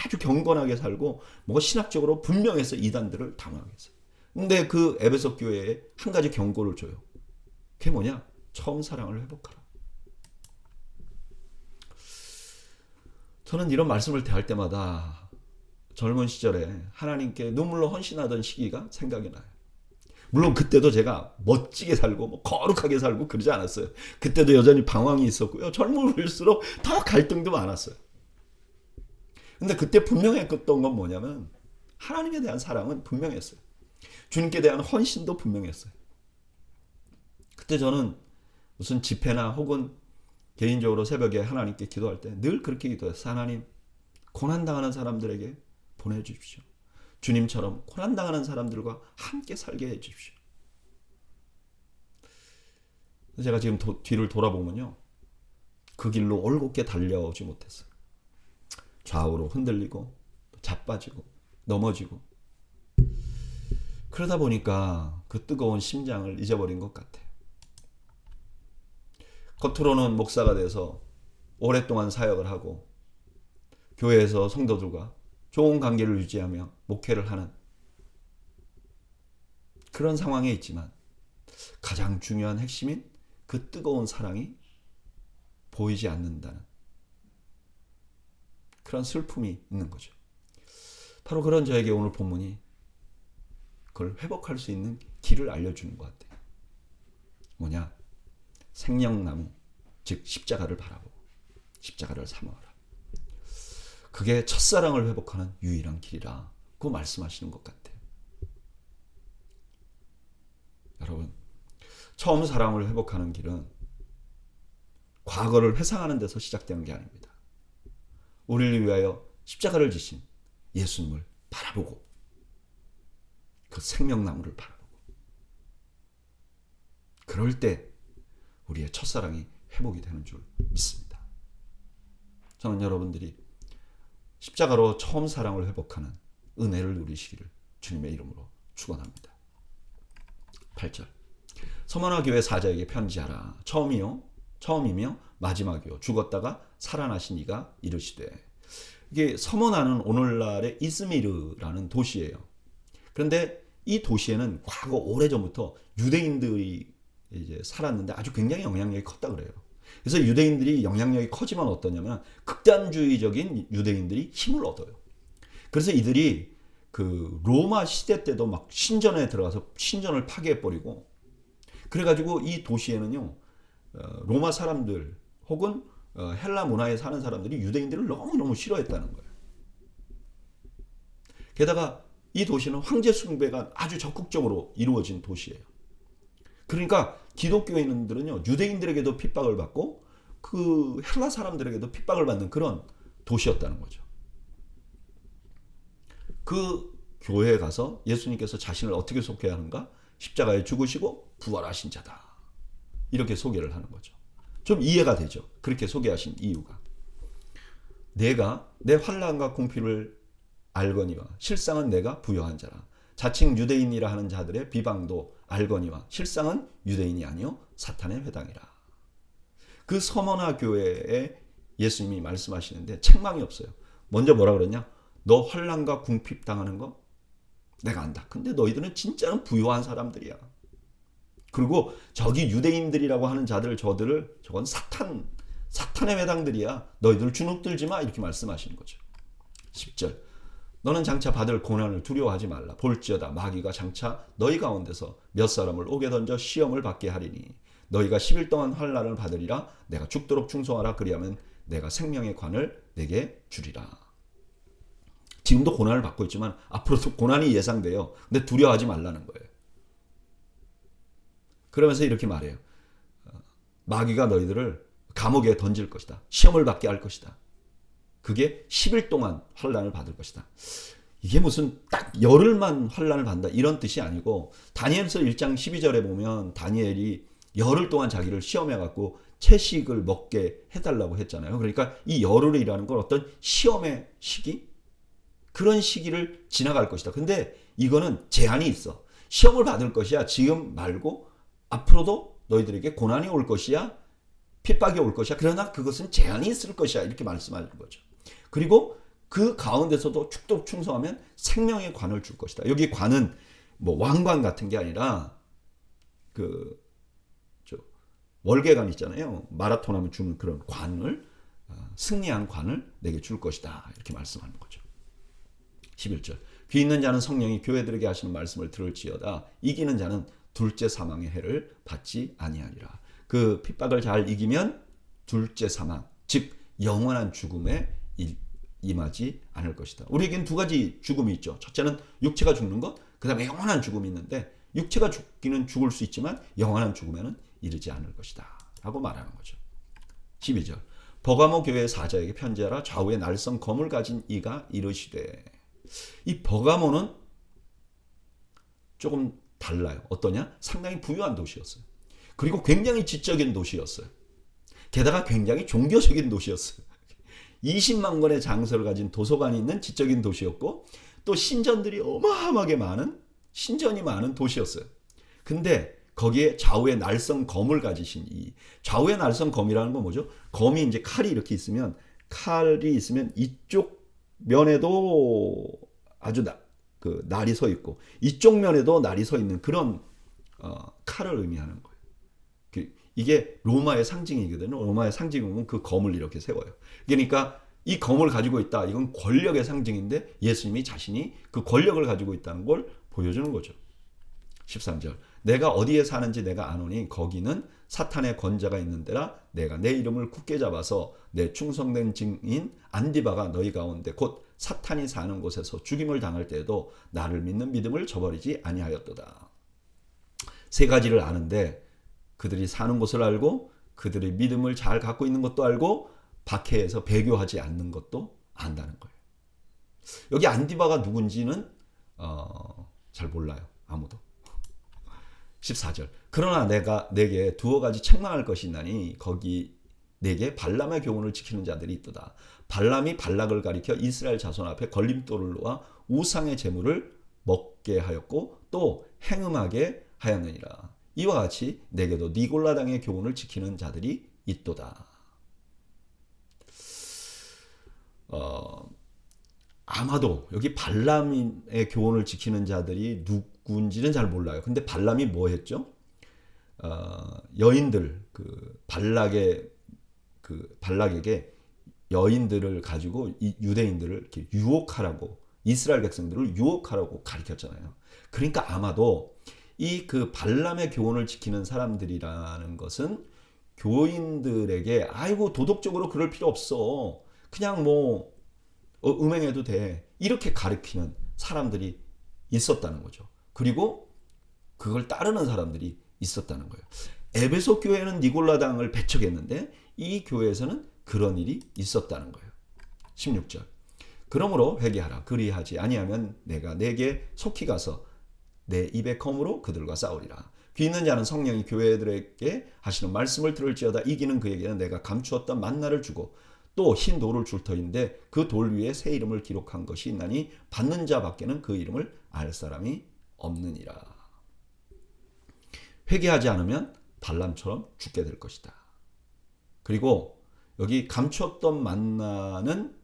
A: 아주 경건하게 살고 뭐 신학적으로 분명해서 이단들을 단호하게 했어요. 근데 그 에베소 교회에 한 가지 경고를 줘요. 그게 뭐냐? 처음 사랑을 회복하라. 저는 이런 말씀을 대할 때마다 젊은 시절에 하나님께 눈물로 헌신하던 시기가 생각이 나요. 물론 그때도 제가 멋지게 살고 뭐 거룩하게 살고 그러지 않았어요. 그때도 여전히 방황이 있었고요. 젊을수록 더 갈등도 많았어요. 근데 그때 분명했던 건 뭐냐면 하나님에 대한 사랑은 분명했어요. 주님께 대한 헌신도 분명했어요. 그때 저는 무슨 집회나 혹은 개인적으로 새벽에 하나님께 기도할 때 늘 그렇게 기도했어요. 하나님, 고난당하는 사람들에게 보내주십시오. 주님처럼 고난당하는 사람들과 함께 살게 해주십시오. 제가 지금 뒤를 돌아보면요. 그 길로 올곧게 달려오지 못했어요. 좌우로 흔들리고 자빠지고 넘어지고 그러다 보니까 그 뜨거운 심장을 잊어버린 것 같아요. 겉으로는 목사가 돼서 오랫동안 사역을 하고 교회에서 성도들과 좋은 관계를 유지하며 목회를 하는 그런 상황에 있지만 가장 중요한 핵심인 그 뜨거운 사랑이 보이지 않는다는 그런 슬픔이 있는 거죠. 바로 그런 저에게 오늘 본문이 그걸 회복할 수 있는 길을 알려주는 것 같아요. 뭐냐? 생명나무, 즉 십자가를 바라보고 십자가를 사모하라. 그게 첫사랑을 회복하는 유일한 길이라고 말씀하시는 것 같아요. 여러분, 처음 사랑을 회복하는 길은 과거를 회상하는 데서 시작되는 게 아닙니다. 우리를 위하여 십자가를 지신 예수님을 바라보고 그 생명나무를 바라보고 그럴 때 우리의 첫사랑이 회복이 되는 줄 믿습니다. 저는 여러분들이 십자가로 처음 사랑을 회복하는 은혜를 누리시기를 주님의 이름으로 축원합니다. 8절 서머나 교회 사자에게 편지하라. 처음이며 마지막이요 죽었다가 살아나신 이가 이르시되. 이게 서머나는 오늘날의 이즈미르라는 도시예요. 그런데 이 도시에는 과거 오래전부터 유대인들이 이제 살았는데 아주 굉장히 영향력이 컸다 그래요. 그래서 유대인들이 영향력이 커지면 어떠냐면 극단주의적인 유대인들이 힘을 얻어요. 그래서 이들이 그 로마 시대 때도 막 신전에 들어가서 신전을 파괴해버리고 그래가지고 이 도시에는요 로마 사람들 혹은 헬라 문화에 사는 사람들이 유대인들을 너무너무 싫어했다는 거예요. 게다가 이 도시는 황제 숭배가 아주 적극적으로 이루어진 도시예요. 그러니까 기독교인들은요 유대인들에게도 핍박을 받고 그 헬라 사람들에게도 핍박을 받는 그런 도시였다는 거죠. 그 교회에 가서 예수님께서 자신을 어떻게 소개하는가? 십자가에 죽으시고 부활하신 자다. 이렇게 소개를 하는 거죠. 좀 이해가 되죠. 그렇게 소개하신 이유가. 내가 내 환난과 궁핍을 알거니와 실상은 내가 부여한 자라. 자칭 유대인이라 하는 자들의 비방도 알거니와 실상은 유대인이 아니요 사탄의 회당이라. 그 서머나 교회에 예수님이 말씀하시는데 책망이 없어요. 먼저 뭐라 그러냐? 너 환난과 궁핍 당하는 거 내가 안다. 근데 너희들은 진짜는 부유한 사람들이야. 그리고 저기 유대인들이라고 하는 자들 저건 사탄의 회당들이야. 너희들 주눅들지 마. 이렇게 말씀하시는 거죠. 10절 너는 장차 받을 고난을 두려워하지 말라. 볼지어다 마귀가 장차 너희 가운데서 몇 사람을 옥에 던져 시험을 받게 하리니 너희가 10일 동안 환난을 받으리라. 내가 죽도록 충성하라. 그리하면 내가 생명의 관을 내게 주리라. 지금도 고난을 받고 있지만 앞으로도 고난이 예상돼요. 근데 두려워하지 말라는 거예요. 그러면서 이렇게 말해요. 마귀가 너희들을 감옥에 던질 것이다. 시험을 받게 할 것이다. 그게 10일 동안 환난을 받을 것이다. 이게 무슨 딱 열흘만 환난을 받는다 이런 뜻이 아니고, 다니엘서 1장 12절에 보면 다니엘이 열흘 동안 자기를 시험해 갖고 채식을 먹게 해달라고 했잖아요. 그러니까 이 열흘이라는 건 어떤 시험의 시기, 그런 시기를 지나갈 것이다. 근데 이거는 제한이 있어. 시험을 받을 것이야. 지금 말고 앞으로도 너희들에게 고난이 올 것이야. 핍박이 올 것이야. 그러나 그것은 제한이 있을 것이야. 이렇게 말씀하는 거죠. 그리고 그 가운데서도 죽도록 충성하면 생명의 관을 줄 것이다. 여기 관은 뭐 왕관 같은 게 아니라 그 월계관 있잖아요. 마라톤 하면 주는 그런 관을, 승리한 관을 내게 줄 것이다. 이렇게 말씀하는 거죠. 11절. 귀 있는 자는 성령이 교회들에게 하시는 말씀을 들을지어다. 이기는 자는 둘째 사망의 해를 받지 아니하리라. 그 핍박을 잘 이기면 둘째 사망, 즉 영원한 죽음에 임하지 않을 것이다. 우리에겐 두 가지 죽음이 있죠. 첫째는 육체가 죽는 것, 그 다음에 영원한 죽음이 있는데, 육체가 죽기는 죽을 수 있지만 영원한 죽음에는 이르지 않을 것이다 라고 말하는 거죠. 12절. 버가모 교회 사자에게 편지하라. 좌우에 날선 검을 가진 이가 이르시되. 이 버가모는 조금 달라요. 어떠냐? 상당히 부유한 도시였어요. 그리고 굉장히 지적인 도시였어요. 게다가 굉장히 종교적인 도시였어요. 20만 권의 장소를 가진 도서관이 있는 지적인 도시였고, 또 신전들이 어마어마하게 많은, 신전이 많은 도시였어요. 근데 거기에 좌우에 날선 검을 가지신 이 좌우에 날선 검이라는 건 뭐죠? 검이 이제 칼이 이렇게 있으면, 칼이 있으면 이쪽 면에도 아주 날이 서 있고 이쪽 면에도 날이 서 있는 그런 칼을 의미하는 거예요. 이게 로마의 상징이거든요. 로마의 상징은 그 검을 이렇게 세워요. 그러니까 이 검을 가지고 있다. 이건 권력의 상징인데 예수님이 자신이 그 권력을 가지고 있다는 걸 보여주는 거죠. 13절. 내가 어디에 사는지 내가 아노니 거기는 사탄의 권자가 있는 데라. 내가 내 이름을 굳게 잡아서 내 충성된 증인 안디바가 너희 가운데 곧 사탄이 사는 곳에서 죽임을 당할 때에도 나를 믿는 믿음을 저버리지 아니하였도다. 세 가지를 아는데, 그들이 사는 곳을 알고 그들의 믿음을 잘 갖고 있는 것도 알고 박해에서 배교하지 않는 것도 안다는 거예요. 여기 안디바가 누군지는 잘 몰라요. 아무도. 14절. 그러나 내가 내게 두어 가지 책망할 것이 있나니 거기 내게 발람의 교훈을 지키는 자들이 있도다. 발람이 발락을 가리켜 이스라엘 자손 앞에 걸림돌을 놓아 우상의 제물을 먹게 하였고 또 행음하게 하였느니라. 이와 같이 내게도 니골라당의 교훈을 지키는 자들이 있도다. 아마도 여기 발람의 교훈을 지키는 자들이 누군지는 잘 몰라요. 근데 발람이 뭐 했죠? 여인들, 발락에게 여인들을 가지고 이 유대인들을 이렇게 유혹하라고, 이스라엘 백성들을 유혹하라고 가르쳤잖아요. 그러니까 아마도 이 그 발람의 교훈을 지키는 사람들이라는 것은 교인들에게 아이고 도덕적으로 그럴 필요 없어. 그냥 뭐 음행해도 돼. 이렇게 가르치는 사람들이 있었다는 거죠. 그리고 그걸 따르는 사람들이 있었다는 거예요. 에베소 교회는 니골라당을 배척했는데 이 교회에서는 그런 일이 있었다는 거예요. 16절. 그러므로 회개하라. 그리하지 아니하면 내가 내게 속히 가서 내 입의 검으로 그들과 싸우리라. 귀 있는 자는 성령이 교회들에게 하시는 말씀을 들을지어다. 이기는 그에게는 내가 감추었던 만나를 주고 또 흰 돌을 줄 터인데 그 돌 위에 새 이름을 기록한 것이 있나니 받는 자밖에는 그 이름을 알 사람이 없느니라. 회개하지 않으면 발람처럼 죽게 될 것이다. 그리고 여기 감추었던 만나는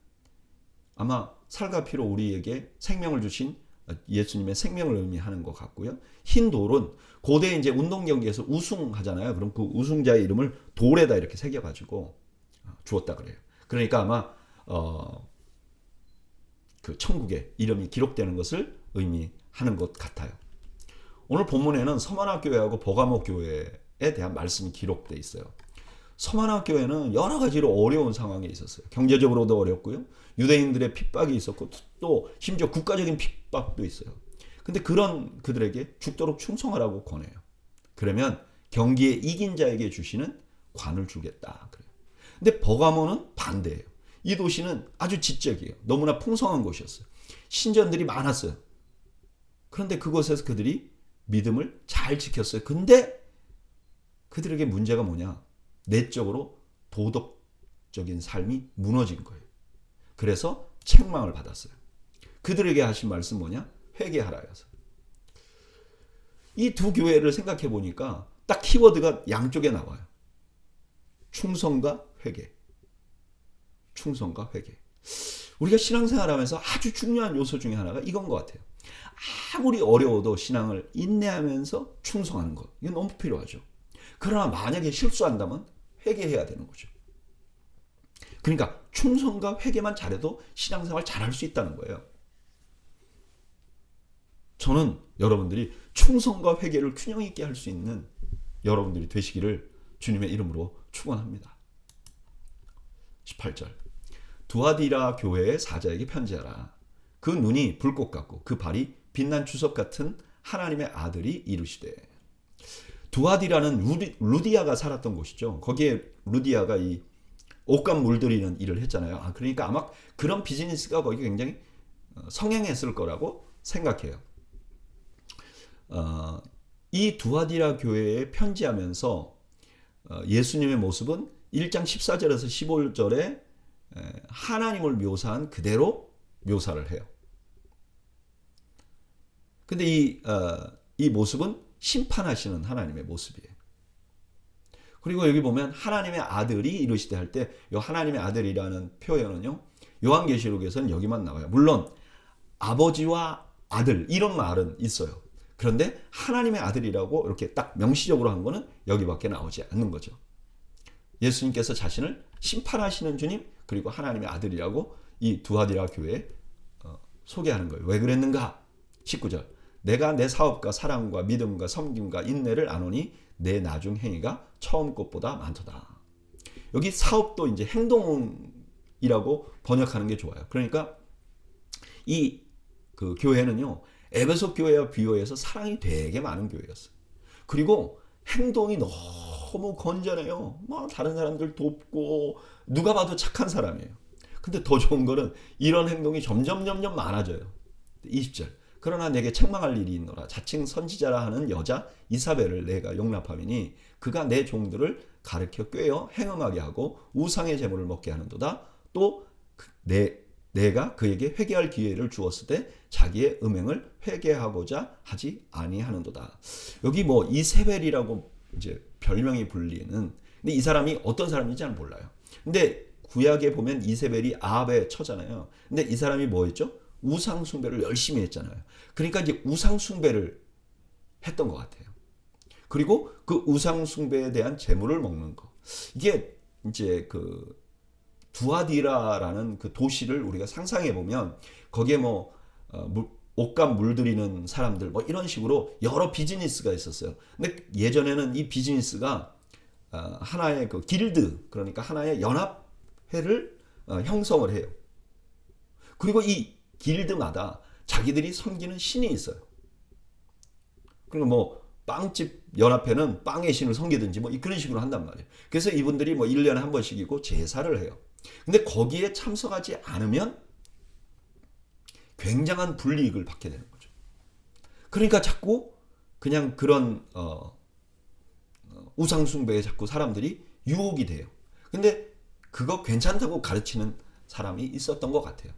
A: 아마 살과 피로 우리에게 생명을 주신 예수님의 생명을 의미하는 것 같고요. 흰 돌은 고대 이제 운동 경기에서 우승하잖아요. 그럼 그 우승자의 이름을 돌에다 이렇게 새겨가지고 주었다 그래요. 그러니까 아마 그 천국에 이름이 기록되는 것을 의미하는 것 같아요. 오늘 본문에는 서만화 교회하고 버가모 교회에 대한 말씀이 기록되어 있어요. 서만화 교회는 여러 가지로 어려운 상황에 있었어요. 경제적으로도 어렵고요. 유대인들의 핍박이 있었고 또 심지어 국가적인 핍박도 있어요. 근데 그런 그들에게 죽도록 충성하라고 권해요. 그러면 경기에 이긴 자에게 주시는 관을 주겠다. 그래요. 근데 버가모는 반대예요. 이 도시는 아주 지적이에요. 너무나 풍성한 곳이었어요. 신전들이 많았어요. 그런데 그곳에서 그들이 믿음을 잘 지켰어요. 근데 그들에게 문제가 뭐냐? 내적으로 도덕적인 삶이 무너진 거예요. 그래서 책망을 받았어요. 그들에게 하신 말씀 뭐냐? 회개하라 해서. 이 두 교회를 생각해 보니까 딱 키워드가 양쪽에 나와요. 충성과 회개. 충성과 회개. 우리가 신앙생활하면서 아주 중요한 요소 중에 하나가 이건 것 같아요. 아무리 어려워도 신앙을 인내하면서 충성하는 것. 이건 너무 필요하죠. 그러나 만약에 실수한다면 회개해야 되는 거죠. 그러니까 충성과 회개만 잘해도 신앙생활 잘할 수 있다는 거예요. 저는 여러분들이 충성과 회개를 균형 있게 할 수 있는 여러분들이 되시기를 주님의 이름으로 축원합니다. 18절. 두아디라 교회의 사자에게 편지하라. 그 눈이 불꽃 같고 그 발이 빛난 주석 같은 하나님의 아들이 이르시되. 두아디라는 루디아가 살았던 곳이죠. 거기에 루디아가 이 옷감 물들이는 일을 했잖아요. 그러니까 아마 그런 비즈니스가 거기 굉장히 성행했을 거라고 생각해요. 이 두아디라 교회에 편지하면서 예수님의 모습은 1장 14절에서 15절에 하나님을 묘사한 그대로 묘사를 해요. 근데 이 모습은 심판하시는 하나님의 모습이에요. 그리고 여기 보면 하나님의 아들이 이르시되 할 때 이 하나님의 아들이라는 표현은요. 요한계시록에서는 여기만 나와요. 물론 아버지와 아들 이런 말은 있어요. 그런데 하나님의 아들이라고 이렇게 딱 명시적으로 한 거는 여기밖에 나오지 않는 거죠. 예수님께서 자신을 심판하시는 주님 그리고 하나님의 아들이라고 이 두아디라 교회에 소개하는 거예요. 왜 그랬는가? 19절. 내가 내 사업과 사랑과 믿음과 섬김과 인내를 아노니 내 나중 행위가 처음 것보다 많도다. 여기 사업도 이제 행동이라고 번역하는 게 좋아요. 그러니까 이 그 교회는요. 에베소 교회와 비교해서 사랑이 되게 많은 교회였어요. 그리고 행동이 너무 건전해요. 뭐 다른 사람들 돕고 누가 봐도 착한 사람이에요. 근데 더 좋은 거는 이런 행동이 점점 많아져요. 20절. 그러나 내게 책망할 일이 있노라. 자칭 선지자라 하는 여자 이사벨을 내가 용납함이니 그가 내 종들을 가르쳐 꿰어 행음하게 하고 우상의 제물을 먹게 하는도다. 또 내가 그에게 회개할 기회를 주었을 때 자기의 음행을 회개하고자 하지 아니하는도다. 여기 뭐 이세벨이라고 이제 별명이 불리는, 근데 이 사람이 어떤 사람인지 잘 몰라요. 근데 구약에 보면 이세벨이 아합의 처잖아요. 근데 이 사람이 뭐 했죠? 우상 숭배를 열심히 했잖아요. 그러니까 이제 우상 숭배를 했던 것 같아요. 그리고 그 우상 숭배에 대한 재물을 먹는 거. 이게 이제 그 두아디라라는 그 도시를 우리가 상상해 보면 거기에 뭐 옷감 물들이는 사람들 뭐 이런 식으로 여러 비즈니스가 있었어요. 근데 예전에는 이 비즈니스가 하나의 그 길드, 그러니까 하나의 연합회를 형성을 해요. 그리고 이 길드마다 자기들이 섬기는 신이 있어요. 그리고 뭐 빵집 연합회는 빵의 신을 섬기든지 뭐 그런 식으로 한단 말이에요. 그래서 이분들이 뭐 1년에 한 번씩이고 제사를 해요. 근데 거기에 참석하지 않으면 굉장한 불이익을 받게 되는 거죠. 그러니까 자꾸 그냥 그런 우상숭배에 자꾸 사람들이 유혹이 돼요. 근데 그거 괜찮다고 가르치는 사람이 있었던 것 같아요.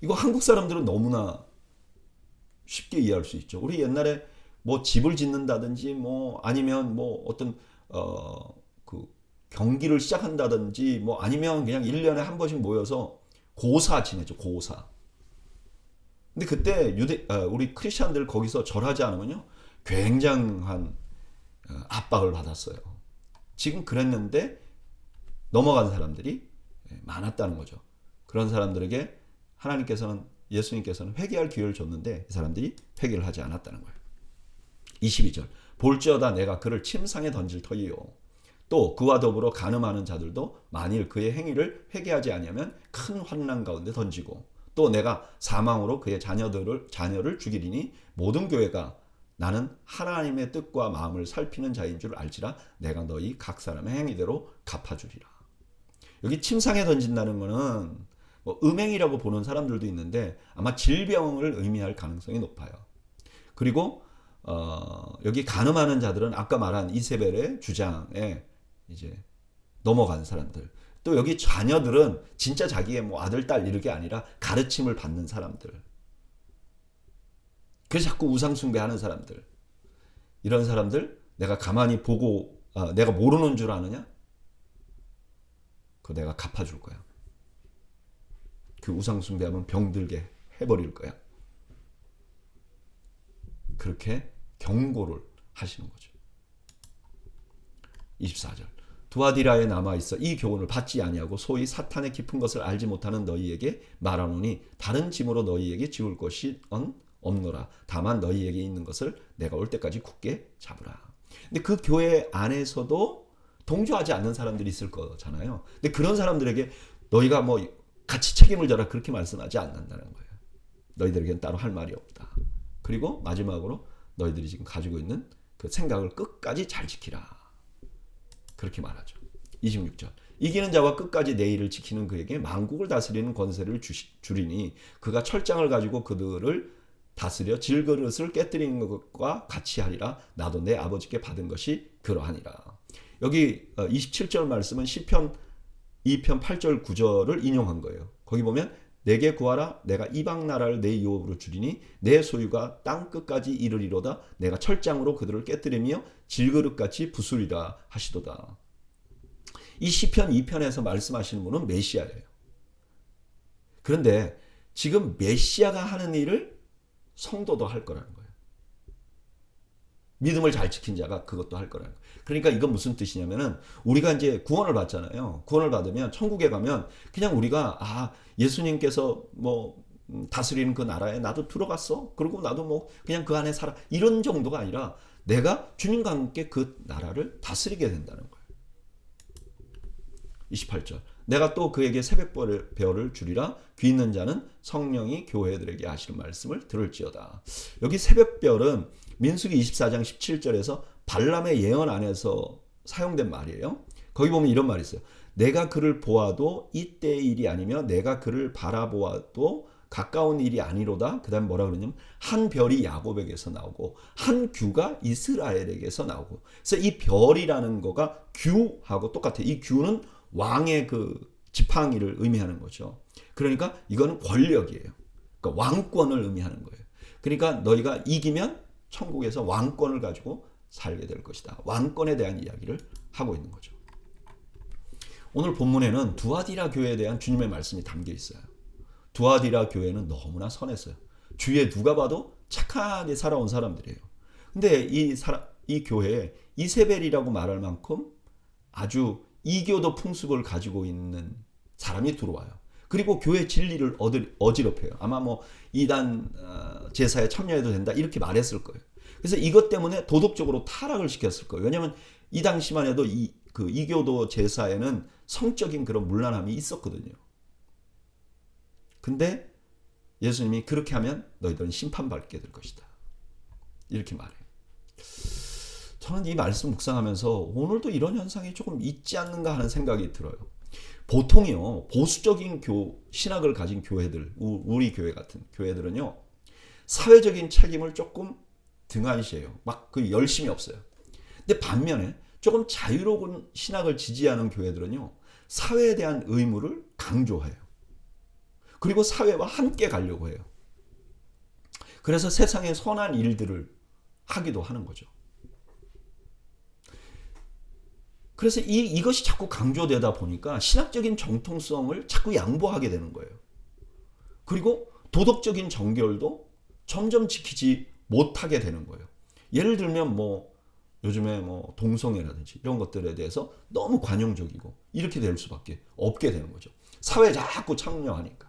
A: 이거 한국 사람들은 너무나 쉽게 이해할 수 있죠. 우리 옛날에 뭐 집을 짓는다든지 뭐 아니면 뭐 어떤 그 경기를 시작한다든지 뭐 아니면 그냥 1년에 한 번씩 모여서 고사 지내죠. 고사. 근데 그때 우리 크리스천들 거기서 절하지 않으면요. 굉장한 압박을 받았어요. 지금 그랬는데 넘어간 사람들이 많았다는 거죠. 그런 사람들에게 하나님께서는, 예수님께서는 회개할 기회를 줬는데 이 사람들이 회개를 하지 않았다는 거예요. 22절. 볼지어다 내가 그를 침상에 던질 터이요. 또 그와 더불어 간음하는 자들도 만일 그의 행위를 회개하지 아니하면 큰 환난 가운데 던지고, 또 내가 사망으로 그의 자녀를 죽이리니 모든 교회가 나는 하나님의 뜻과 마음을 살피는 자인 줄 알지라 내가 너희 각 사람의 행위대로 갚아주리라. 여기 침상에 던진다는 거는 뭐 음행이라고 보는 사람들도 있는데 아마 질병을 의미할 가능성이 높아요. 그리고 여기 간음하는 자들은 아까 말한 이세벨의 주장에 이제 넘어간 사람들. 또 여기 자녀들은 진짜 자기의 뭐 아들, 딸 이런 게 아니라 가르침을 받는 사람들. 그래서 자꾸 우상 숭배하는 사람들. 이런 사람들 내가 가만히 보고 내가 모르는 줄 아느냐? 그거 내가 갚아줄 거야. 그 우상 숭배하면 병들게 해버릴 거야. 그렇게 경고를 하시는 거죠. 24절. 두아디라에 남아있어 이 교훈을 받지 아니하고 소위 사탄의 깊은 것을 알지 못하는 너희에게 말하노니 다른 짐으로 너희에게 지울 것이 없노라. 다만 너희에게 있는 것을 내가 올 때까지 굳게 잡으라. 근데 그 교회 안에서도 동조하지 않는 사람들이 있을 거잖아요. 근데 그런 사람들에게 너희가 뭐 같이 책임을 져라 그렇게 말씀하지 않는다는 거예요. 너희들에게는 따로 할 말이 없다. 그리고 마지막으로 너희들이 지금 가지고 있는 그 생각을 끝까지 잘 지키라. 그렇게 말하죠. 26절. 이기는 자와 끝까지 내 일을 지키는 그에게 만국을 다스리는 권세를 주리니 그가 철장을 가지고 그들을 다스려 질그릇을 깨뜨리는 것과 같이 하리라. 나도 내 아버지께 받은 것이 그러하니라. 여기 27절 말씀은 시편 2편 8절 9절을 인용한 거예요. 거기 보면 내게 구하라. 내가 이방 나라를 내 유업으로 주리니 내 소유가 땅 끝까지 이르리로다. 내가 철장으로 그들을 깨뜨리며 질그릇같이 부수리라 하시도다. 이 시편 2편에서 말씀하시는 분은 메시아예요. 그런데 지금 메시아가 하는 일을 성도도 할 거라는 거예요. 믿음을 잘 지킨 자가 그것도 할 거라는 거예요. 그러니까 이건 무슨 뜻이냐면은 우리가 이제 구원을 받잖아요. 구원을 받으면 천국에 가면 그냥 우리가 예수님께서 뭐 다스리는 그 나라에 나도 들어갔어. 그리고 나도 뭐 그냥 그 안에 살아. 이런 정도가 아니라 내가 주님과 함께 그 나라를 다스리게 된다는 거예요. 28절. 내가 또 그에게 새벽별을 주리라. 귀 있는 자는 성령이 교회들에게 하시는 말씀을 들을지어다. 여기 새벽별은 민수기 24장 17절에서 발람의 예언 안에서 사용된 말이에요. 거기 보면 이런 말이 있어요. 내가 그를 보아도 이때의 일이 아니며 내가 그를 바라보아도 가까운 일이 아니로다. 그 다음에 뭐라 그러냐면 한 별이 야곱에게서 나오고 한 규가 이스라엘에게서 나오고. 그래서 이 별이라는 거가 규하고 똑같아요. 이 규는 왕의 그 지팡이를 의미하는 거죠. 그러니까 이거는 권력이에요. 그러니까 왕권을 의미하는 거예요. 그러니까 너희가 이기면 천국에서 왕권을 가지고 살게 될 것이다. 왕권에 대한 이야기를 하고 있는 거죠. 오늘 본문에는 두아디라 교회에 대한 주님의 말씀이 담겨 있어요. 두아디라 교회는 너무나 선했어요. 주위에 누가 봐도 착하게 살아온 사람들이에요. 근데 이 교회에 이세벨이라고 말할 만큼 아주 이교도 풍습을 가지고 있는 사람이 들어와요. 그리고 교회 진리를 어지럽혀요. 아마 뭐 이단 제사에 참여해도 된다 이렇게 말했을 거예요. 그래서 이것 때문에 도덕적으로 타락을 시켰을 거예요. 왜냐하면 이 당시만 해도 그 이교도 제사에는 성적인 그런 문란함이 있었거든요. 근데 예수님이 그렇게 하면 너희들은 심판받게 될 것이다. 이렇게 말해요. 저는 이 말씀 묵상하면서 오늘도 이런 현상이 조금 있지 않는가 하는 생각이 들어요. 보통이요, 보수적인 신학을 가진 교회들, 우리 교회 같은 교회들은요, 사회적인 책임을 조금 등한시해요. 막 그 열심이 없어요. 근데 반면에 조금 자유로운 신학을 지지하는 교회들은요, 사회에 대한 의무를 강조해요. 그리고 사회와 함께 가려고 해요. 그래서 세상의 선한 일들을 하기도 하는 거죠. 그래서 이것이 자꾸 강조되다 보니까 신학적인 정통성을 자꾸 양보하게 되는 거예요. 그리고 도덕적인 정결도 점점 지키지 못하게 되는 거예요. 예를 들면 뭐 요즘에 뭐 동성애라든지 이런 것들에 대해서 너무 관용적이고 이렇게 될 수밖에 없게 되는 거죠. 사회에 자꾸 참여하니까.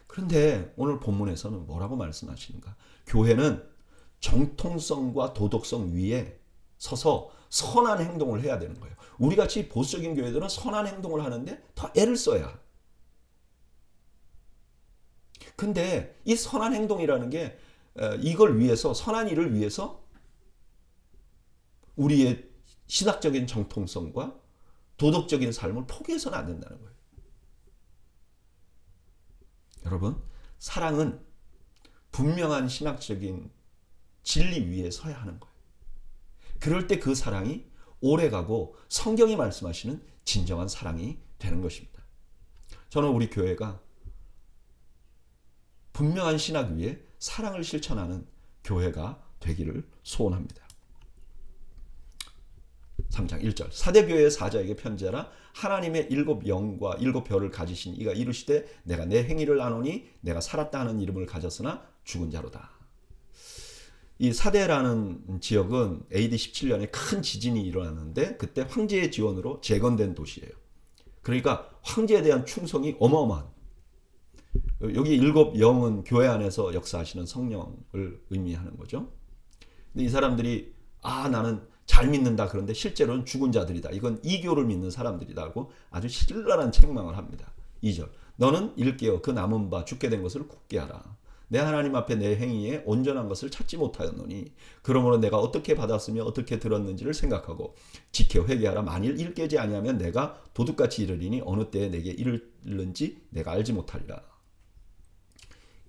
A: 그런데 오늘 본문에서는 뭐라고 말씀하시는가? 교회는 정통성과 도덕성 위에 서서 선한 행동을 해야 되는 거예요. 우리같이 보수적인 교회들은 선한 행동을 하는데 더 애를 써야. 근데 이 선한 행동이라는 게 이걸 위해서, 선한 일을 위해서 우리의 신학적인 정통성과 도덕적인 삶을 포기해서는 안 된다는 거예요. 여러분, 사랑은 분명한 신학적인 진리 위에 서야 하는 거예요. 그럴 때 그 사랑이 오래가고 성경이 말씀하시는 진정한 사랑이 되는 것입니다. 저는 우리 교회가 분명한 신학 위에 사랑을 실천하는 교회가 되기를 소원합니다. 3장 1절 사대교회의 사자에게 편지하라. 하나님의 7영과 7별을 가지신 이가 이르시되 내가 내 행위를 아노니 내가 살았다 하는 이름을 가졌으나 죽은 자로다. 이 사대라는 지역은 AD 17년에 큰 지진이 일어났는데 그때 황제의 지원으로 재건된 도시예요. 그러니까 황제에 대한 충성이 어마어마한, 여기 7영은 교회 안에서 역사하시는 성령을 의미하는 거죠. 근데 이 사람들이 나는 잘 믿는다, 그런데 실제로는 죽은 자들이다, 이건 이교를 믿는 사람들이다 하고 아주 신랄한 책망을 합니다. 2절 너는 일깨어 그 남은 바 죽게 된 것을 굳게 하라. 내 하나님 앞에 내 행위에 온전한 것을 찾지 못하였노니 그러므로 내가 어떻게 받았으며 어떻게 들었는지를 생각하고 지켜 회개하라. 만일 일 깨지 아니하면 내가 도둑같이 이르리니 어느 때에 내게 이르는지 내가 알지 못하리라.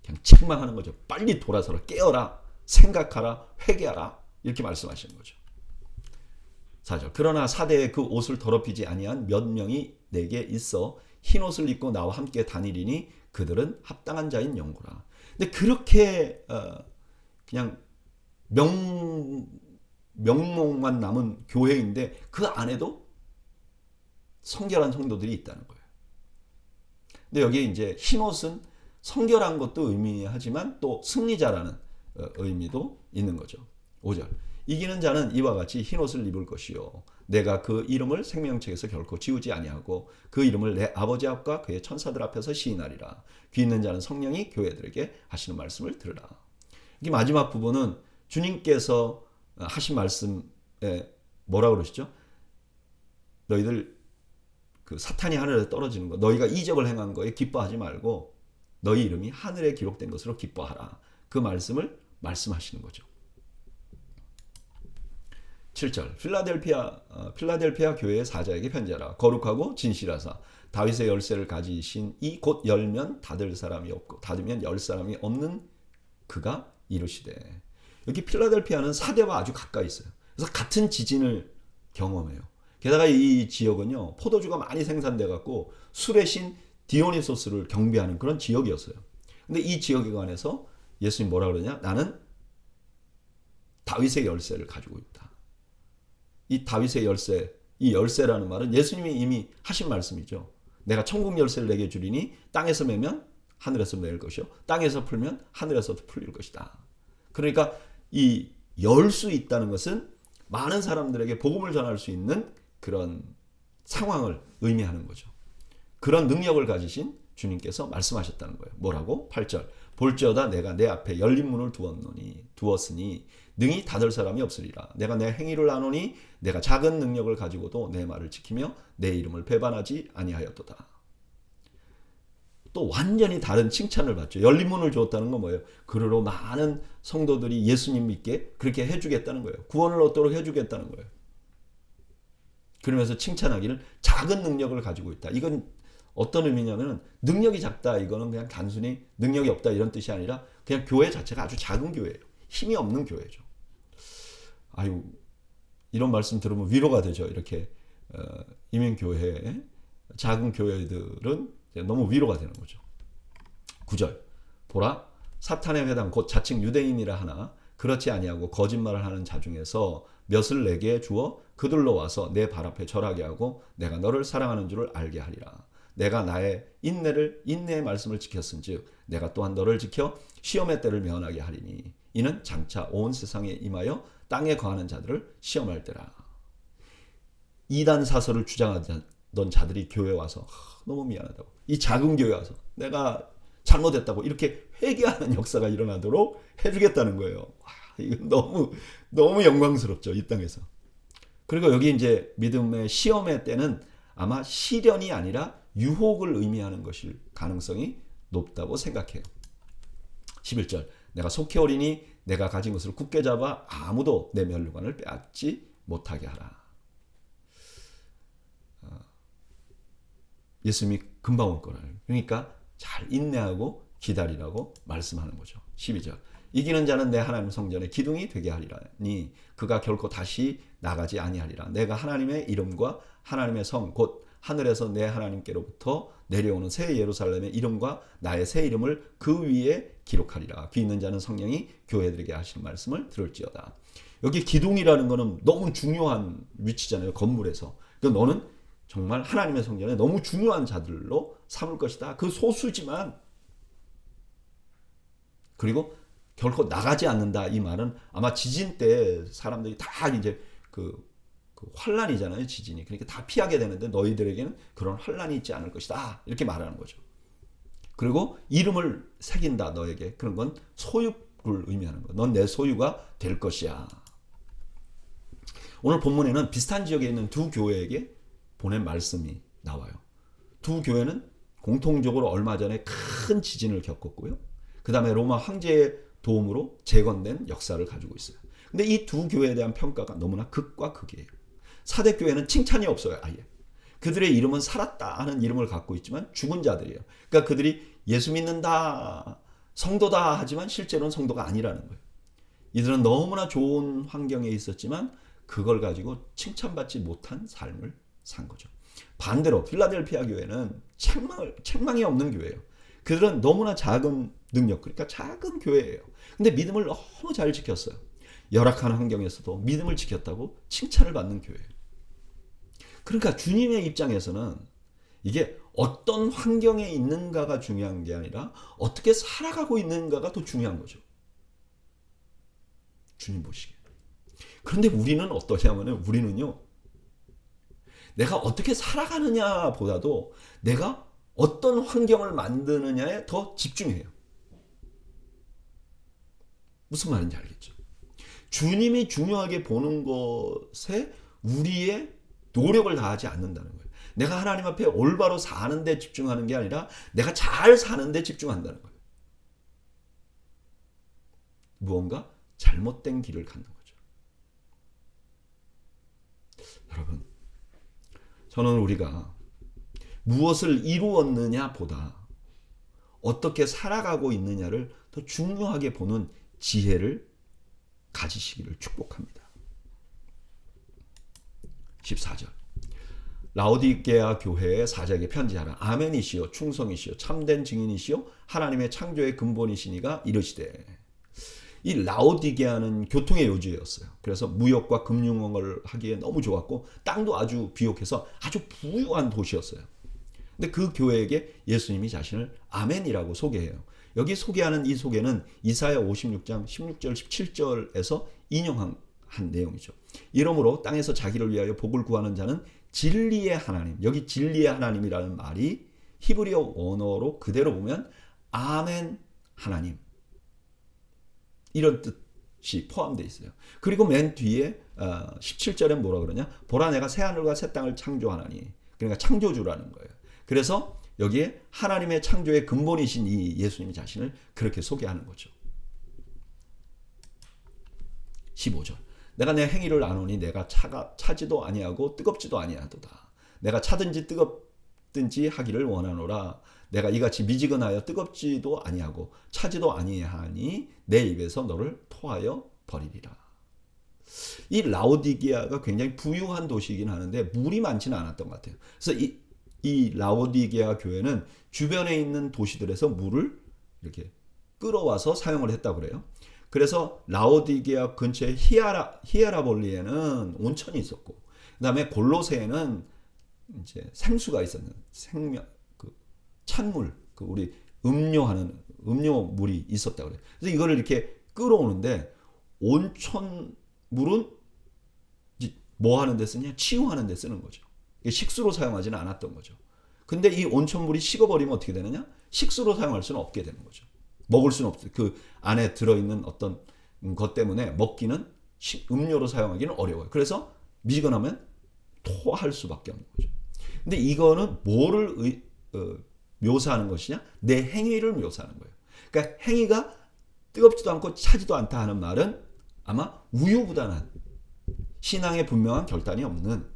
A: 그냥 책망하는 거죠. 빨리 돌아서라, 깨어라, 생각하라, 회개하라, 이렇게 말씀하시는 거죠. 4절 그러나 사대에 그 옷을 더럽히지 아니한 몇 명이 내게 있어 흰 옷을 입고 나와 함께 다니리니 그들은 합당한 자인 영구라. 근데 그렇게 그냥 명목만 남은 교회인데 그 안에도 성결한 성도들이 있다는 거예요. 근데 여기 이제 흰 옷은 성결한 것도 의미하지만 또 승리자라는 의미도 있는 거죠. 5절 이기는 자는 이와 같이 흰 옷을 입을 것이요 내가 그 이름을 생명책에서 결코 지우지 아니하고 그 이름을 내 아버지 앞과 그의 천사들 앞에서 시인하리라. 귀 있는 자는 성령이 교회들에게 하시는 말씀을 들으라. 이 마지막 부분은 주님께서 하신 말씀에 뭐라 그러시죠? 너희들 그 사탄이 하늘에 떨어지는 거, 너희가 이적을 행한 거에 기뻐하지 말고 너희 이름이 하늘에 기록된 것으로 기뻐하라. 그 말씀을 말씀하시는 거죠. 7절 필라델피아 교회의 사자에게 편지하라. 거룩하고 진실하사 다윗의 열쇠를 가지신 이 곧 열면 닫을 사람이 없고 닫으면 열 사람이 없는 그가 이르시되. 여기 필라델피아는 사대와 아주 가까이 있어요. 그래서 같은 지진을 경험해요. 게다가 이 지역은요 포도주가 많이 생산돼 갖고 술의 신 디오니소스를 경배하는 그런 지역이었어요. 근데 이 지역에 관해서 예수님 뭐라 그러냐? 나는 다윗의 열쇠를 가지고 있다. 이 다윗의 열쇠, 이 열쇠라는 말은 예수님이 이미 하신 말씀이죠. 내가 천국 열쇠를 내게 주리니 땅에서 매면 하늘에서 매일 것이요 땅에서 풀면 하늘에서도 풀릴 것이다. 그러니까 이 열 수 있다는 것은 많은 사람들에게 복음을 전할 수 있는 그런 상황을 의미하는 거죠. 그런 능력을 가지신 주님께서 말씀하셨다는 거예요. 뭐라고? 8절 볼지어다 내가 내 앞에 열린 문을 두었으니 능히 닫을 사람이 없으리라. 내가 내 행위를 아노니 내가 작은 능력을 가지고도 내 말을 지키며 내 이름을 배반하지 아니하였도다. 또 완전히 다른 칭찬을 받죠. 열린 문을 주었다는 건 뭐예요? 그러로 많은 성도들이 예수님 믿게 그렇게 해주겠다는 거예요. 구원을 얻도록 해주겠다는 거예요. 그러면서 칭찬하기를 작은 능력을 가지고 있다. 이건 어떤 의미냐면 능력이 작다, 이거는 그냥 단순히 능력이 없다 이런 뜻이 아니라 그냥 교회 자체가 아주 작은 교회예요. 힘이 없는 교회죠. 아유, 이런 말씀 들으면 위로가 되죠. 이렇게 이민교회 작은 교회들은 너무 위로가 되는 거죠. 9절 보라 사탄의 회당 곧 자칭 유대인이라 하나 그렇지 아니하고 거짓말을 하는 자 중에서 몇을 내게 주어 그들로 와서 내 발 앞에 절하게 하고 내가 너를 사랑하는 줄을 알게 하리라. 내가 나의 인내의 말씀을 지켰은즉 내가 또한 너를 지켜 시험의 때를 면하게 하리니 이는 장차 온 세상에 임하여 땅에 거하는 자들을 시험할 때라. 이단 사설을 주장하던 자들이 교회에 와서 너무 미안하다고, 이 작은 교회에 와서 내가 잘못했다고 이렇게 회개하는 역사가 일어나도록 해주겠다는 거예요. 와, 이건 너무 영광스럽죠, 이 땅에서. 그리고 여기 이제 믿음의 시험의 때는 아마 시련이 아니라 유혹을 의미하는 것일 가능성이 높다고 생각해요. 11절 내가 속히 오리니 내가 가진 것을 굳게 잡아 아무도 내 면류관을 빼앗지 못하게 하라. 예수님이 금방 올 거라요. 그러니까 잘 인내하고 기다리라고 말씀하는 거죠. 12절. 이기는 자는 내 하나님 성전의 기둥이 되게 하리라니 그가 결코 다시 나가지 아니하리라. 내가 하나님의 이름과 하나님의 성 곧 하늘에서 내 하나님께로부터 내려오는 새 예루살렘의 이름과 나의 새 이름을 그 위에 기록하리라. 귀 있는 자는 성령이 교회들에게 하시는 말씀을 들을지어다. 여기 기둥이라는 거는 너무 중요한 위치잖아요. 건물에서. 그러니까 너는 정말 하나님의 성전에 너무 중요한 자들로 삼을 것이다. 그 소수지만 그리고 결코 나가지 않는다. 이 말은 아마 지진 때 사람들이 다 이제 그 환란이잖아요. 지진이. 그러니까 다 피하게 되는데 너희들에게는 그런 환란이 있지 않을 것이다. 이렇게 말하는 거죠. 그리고 이름을 새긴다. 너에게. 그런 건 소유를 의미하는 거야. 넌 내 소유가 될 것이야. 오늘 본문에는 비슷한 지역에 있는 두 교회에게 보낸 말씀이 나와요. 두 교회는 공통적으로 얼마 전에 큰 지진을 겪었고요. 그 다음에 로마 황제의 도움으로 재건된 역사를 가지고 있어요. 근데 이 두 교회에 대한 평가가 너무나 극과 극이에요. 사대교회는 칭찬이 없어요. 아예. 그들의 이름은 살았다 하는 이름을 갖고 있지만 죽은 자들이에요. 그러니까 그들이 예수 믿는다, 성도다 하지만 실제로는 성도가 아니라는 거예요. 이들은 너무나 좋은 환경에 있었지만 그걸 가지고 칭찬받지 못한 삶을 산 거죠. 반대로 필라델피아 교회는 책망이 없는 교회예요. 그들은 너무나 작은 능력, 그러니까 작은 교회예요. 근데 믿음을 너무 잘 지켰어요. 열악한 환경에서도 믿음을 지켰다고 칭찬을 받는 교회예요. 그러니까 주님의 입장에서는 이게 어떤 환경에 있는가가 중요한 게 아니라 어떻게 살아가고 있는가가 더 중요한 거죠. 주님 보시기에. 그런데 우리는 어떠냐면 우리는요. 내가 어떻게 살아가느냐 보다도 내가 어떤 환경을 만드느냐에 더 집중해요. 무슨 말인지 알겠죠? 주님이 중요하게 보는 것에 우리의 노력을 다하지 않는다는 거예요. 내가 하나님 앞에 올바로 사는 데 집중하는 게 아니라 내가 잘 사는 데 집중한다는 거예요. 무언가 잘못된 길을 갖는 거죠. 여러분, 저는 우리가 무엇을 이루었느냐 보다 어떻게 살아가고 있느냐를 더 중요하게 보는 지혜를 가지시기를 축복합니다. 14절. 라오디게아 교회의 사자에게 편지하라. 아멘이시요 충성이시요 참된 증인이시요 하나님의 창조의 근본이시니가 이르시되. 이 라오디게아는 교통의 요지였어요. 그래서 무역과 금융을 하기에 너무 좋았고 땅도 아주 비옥해서 아주 부유한 도시였어요. 근데 그 교회에게 예수님이 자신을 아멘이라고 소개해요. 여기 소개하는 이 소개는 이사야 56장 16절 17절에서 인용한 내용이죠. 이러므로 땅에서 자기를 위하여 복을 구하는 자는 진리의 하나님, 여기 진리의 하나님이라는 말이 히브리어 원어로 그대로 보면 아멘 하나님 이런 뜻이 포함되어 있어요. 그리고 맨 뒤에 17절에 뭐라 그러냐? 보라 내가 새하늘과 새 땅을 창조하나니. 그러니까 창조주라는 거예요. 그래서 여기에 하나님의 창조의 근본이신 이 예수님 자신을 그렇게 소개하는 거죠. 15절. 내가 내 행위를 아노니 내가 차지도 아니하고 뜨겁지도 아니하도다. 내가 차든지 뜨겁든지 하기를 원하노라. 내가 이같이 미지근하여 뜨겁지도 아니하고 차지도 아니하니 내 입에서 너를 토하여 버리리라. 이 라오디게아가 굉장히 부유한 도시이긴 하는데 물이 많지는 않았던 것 같아요. 그래서 이 라오디게아 교회는 주변에 있는 도시들에서 물을 이렇게 끌어와서 사용을 했다고 그래요. 그래서 라오디게아 근처에 히에라볼리에는 온천이 있었고, 그 다음에 골로새에는 이제 생수가 있었는 찬물, 우리 음료하는 음료물이 있었다고 그래요. 그래서 이거를 이렇게 끌어오는데 온천물은 뭐 하는 데 쓰냐? 치유하는 데 쓰는 거죠. 식수로 사용하지는 않았던 거죠. 근데 이 온천물이 식어버리면 어떻게 되느냐? 식수로 사용할 수는 없게 되는 거죠. 먹을 수는 없어요. 그 안에 들어있는 어떤 것 때문에 먹기는 음료로 사용하기는 어려워요. 그래서 미지근하면 토할 수밖에 없는 거죠. 근데 이거는 뭐를 묘사하는 것이냐? 내 행위를 묘사하는 거예요. 그러니까 행위가 뜨겁지도 않고 차지도 않다 하는 말은 아마 우유부단한 신앙에 분명한 결단이 없는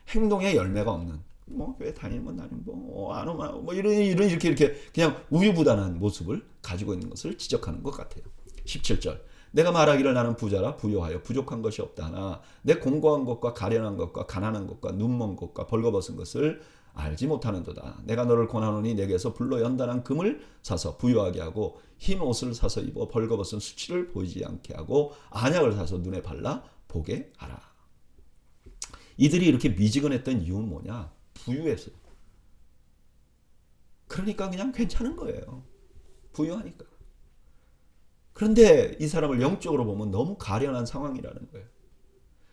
A: 행동의 열매가 없는 뭐 교회 다니면 다니면 뭐안 오면 뭐 이런 이렇게 그냥 우유부단한 모습을 가지고 있는 것을 지적하는 것 같아요. 17절. 내가 말하기를 나는 부자라 부요하여 부족한 것이 없다 하나 내 공고한 것과 가련한 것과 가난한 것과 눈먼 것과 벌거벗은 것을 알지 못하는도다. 내가 너를 권하노니 내게서 불로 연단한 금을 사서 부요하게 하고 흰 옷을 사서 입어 벌거벗은 수치를 보이지 않게 하고 안약을 사서 눈에 발라 보게 하라. 이들이 이렇게 미지근했던 이유는 뭐냐? 부유해서. 그러니까 그냥 괜찮은 거예요. 부유하니까. 그런데 이 사람을 영적으로 보면 너무 가련한 상황이라는 거예요.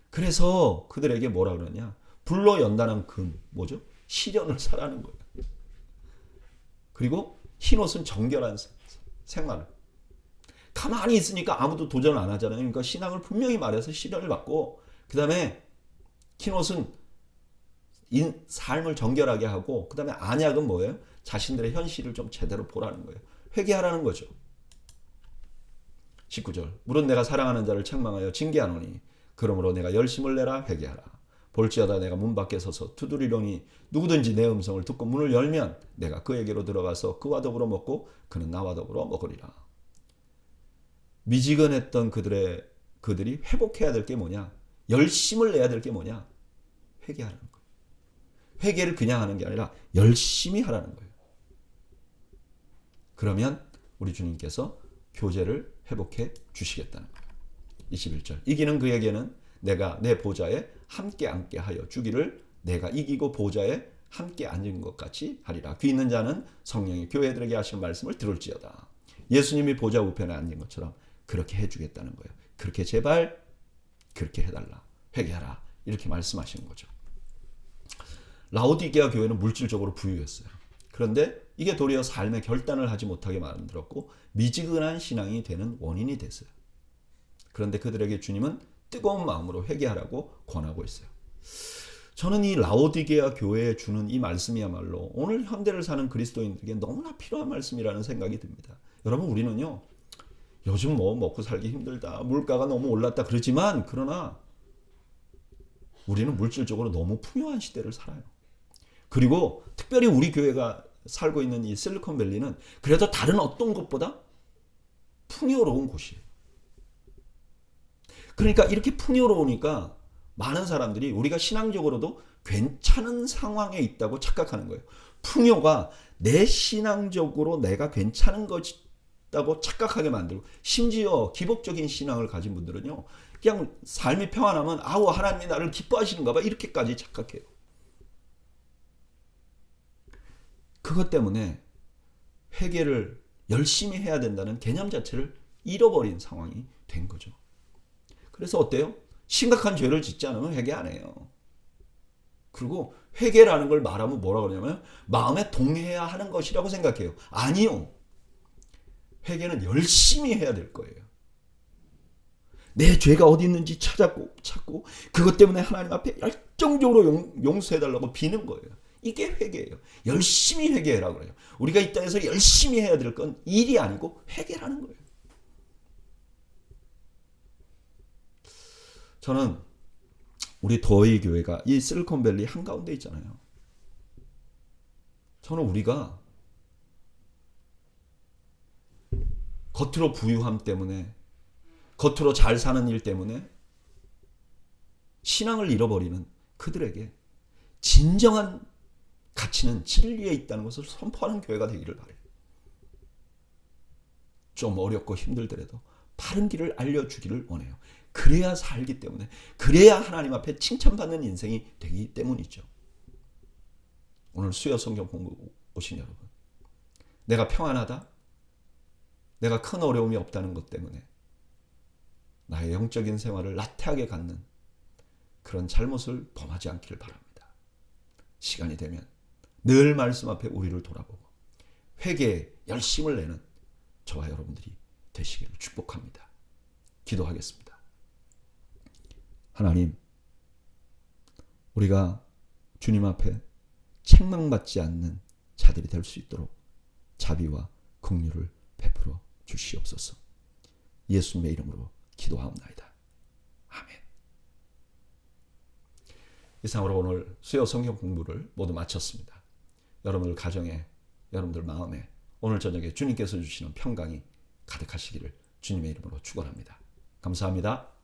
A: 그래서 그들에게 뭐라 그러냐? 불로 연단한 금, 뭐죠? 시련을 사라는 거예요. 그리고 흰옷은 정결한 생활을. 가만히 있으니까 아무도 도전 안 하잖아요. 그러니까 신앙을 분명히 말해서 시련을 받고 그 다음에 흰옷은 삶을 정결하게 하고 그 다음에 안약은 뭐예요? 자신들의 현실을 좀 제대로 보라는 거예요. 회개하라는 거죠. 19절. 물은 내가 사랑하는 자를 책망하여 징계하노니 그러므로 내가 열심을 내라 회개하라. 볼지어다 내가 문 밖에 서서 두드리려니 누구든지 내 음성을 듣고 문을 열면 내가 그에게로 들어가서 그와 더불어 먹고 그는 나와 더불어 먹으리라. 미지근했던 그들이 회복해야 될 게 뭐냐? 열심을 내야 될 게 뭐냐? 회개하라는 거예요. 회개를 그냥 하는 게 아니라 열심히 하라는 거예요. 그러면 우리 주님께서 교제를 회복해 주시겠다는 거예요. 21절. 이기는 그에게는 내가 내 보좌에 함께 앉게 하여 주기를 내가 이기고 보좌에 함께 앉은 것 같이 하리라. 귀 있는 자는 성령이 교회들에게 하신 말씀을 들을지어다. 예수님이 보좌 우편에 앉은 것처럼 그렇게 해주겠다는 거예요. 그렇게 제발 그렇게 해달라. 회개하라. 이렇게 말씀하시는 거죠. 라오디게아 교회는 물질적으로 부유했어요. 그런데 이게 도리어 삶의 결단을 하지 못하게 만들었고 미지근한 신앙이 되는 원인이 됐어요. 그런데 그들에게 주님은 뜨거운 마음으로 회개하라고 권하고 있어요. 저는 이 라오디게아 교회에 주는 이 말씀이야말로 오늘 현대를 사는 그리스도인들에게 너무나 필요한 말씀이라는 생각이 듭니다. 여러분 우리는요. 요즘 뭐 먹고 살기 힘들다. 물가가 너무 올랐다. 그러나 우리는 물질적으로 너무 풍요한 시대를 살아요. 그리고 특별히 우리 교회가 살고 있는 이 실리콘밸리는 그래도 다른 어떤 곳보다 풍요로운 곳이에요. 그러니까 이렇게 풍요로우니까 많은 사람들이 우리가 신앙적으로도 괜찮은 상황에 있다고 착각하는 거예요. 풍요가 내 신앙적으로 내가 괜찮은 것이라고 착각하게 만들고 심지어 기복적인 신앙을 가진 분들은요. 그냥 삶이 평안하면 아우 하나님이 나를 기뻐하시는가 봐 이렇게까지 착각해요. 그것 때문에 회개를 열심히 해야 된다는 개념 자체를 잃어버린 상황이 된 거죠. 그래서 어때요? 심각한 죄를 짓지 않으면 회개 안 해요. 그리고 회개라는 걸 말하면 뭐라 그러냐면 마음에 동해야 하는 것이라고 생각해요. 아니요. 회개는 열심히 해야 될 거예요. 내 죄가 어디 있는지 찾고 그것 때문에 하나님 앞에 열정적으로 용서해달라고 비는 거예요. 이게 회개예요. 열심히 회개해라고 그래요. 우리가 이 땅에서 열심히 해야 될 건 일이 아니고 회개라는 거예요. 저는 우리 더이 교회가 이 실리콘밸리 한가운데 있잖아요. 저는 우리가 겉으로 부유함 때문에 겉으로 잘 사는 일 때문에 신앙을 잃어버리는 그들에게 진정한 가치는 진리에 있다는 것을 선포하는 교회가 되기를 바라요. 좀 어렵고 힘들더라도 바른 길을 알려주기를 원해요. 그래야 살기 때문에 그래야 하나님 앞에 칭찬받는 인생이 되기 때문이죠. 오늘 수요 성경 공부 오신 여러분, 내가 평안하다? 내가 큰 어려움이 없다는 것 때문에 나의 영적인 생활을 나태하게 갖는 그런 잘못을 범하지 않기를 바랍니다. 시간이 되면 늘 말씀 앞에 우리를 돌아보고 회개에 열심을 내는 저와 여러분들이 되시기를 축복합니다. 기도하겠습니다. 하나님, 우리가 주님 앞에 책망받지 않는 자들이 될 수 있도록 자비와 긍휼을 베풀어 주시옵소서. 예수님의 이름으로 기도하옵나이다. 아멘. 이상으로 오늘 수요 성경 공부를 모두 마쳤습니다. 여러분들 가정에, 여러분들 마음에 오늘 저녁에 주님께서 주시는 평강이 가득하시기를 주님의 이름으로 축원합니다. 감사합니다.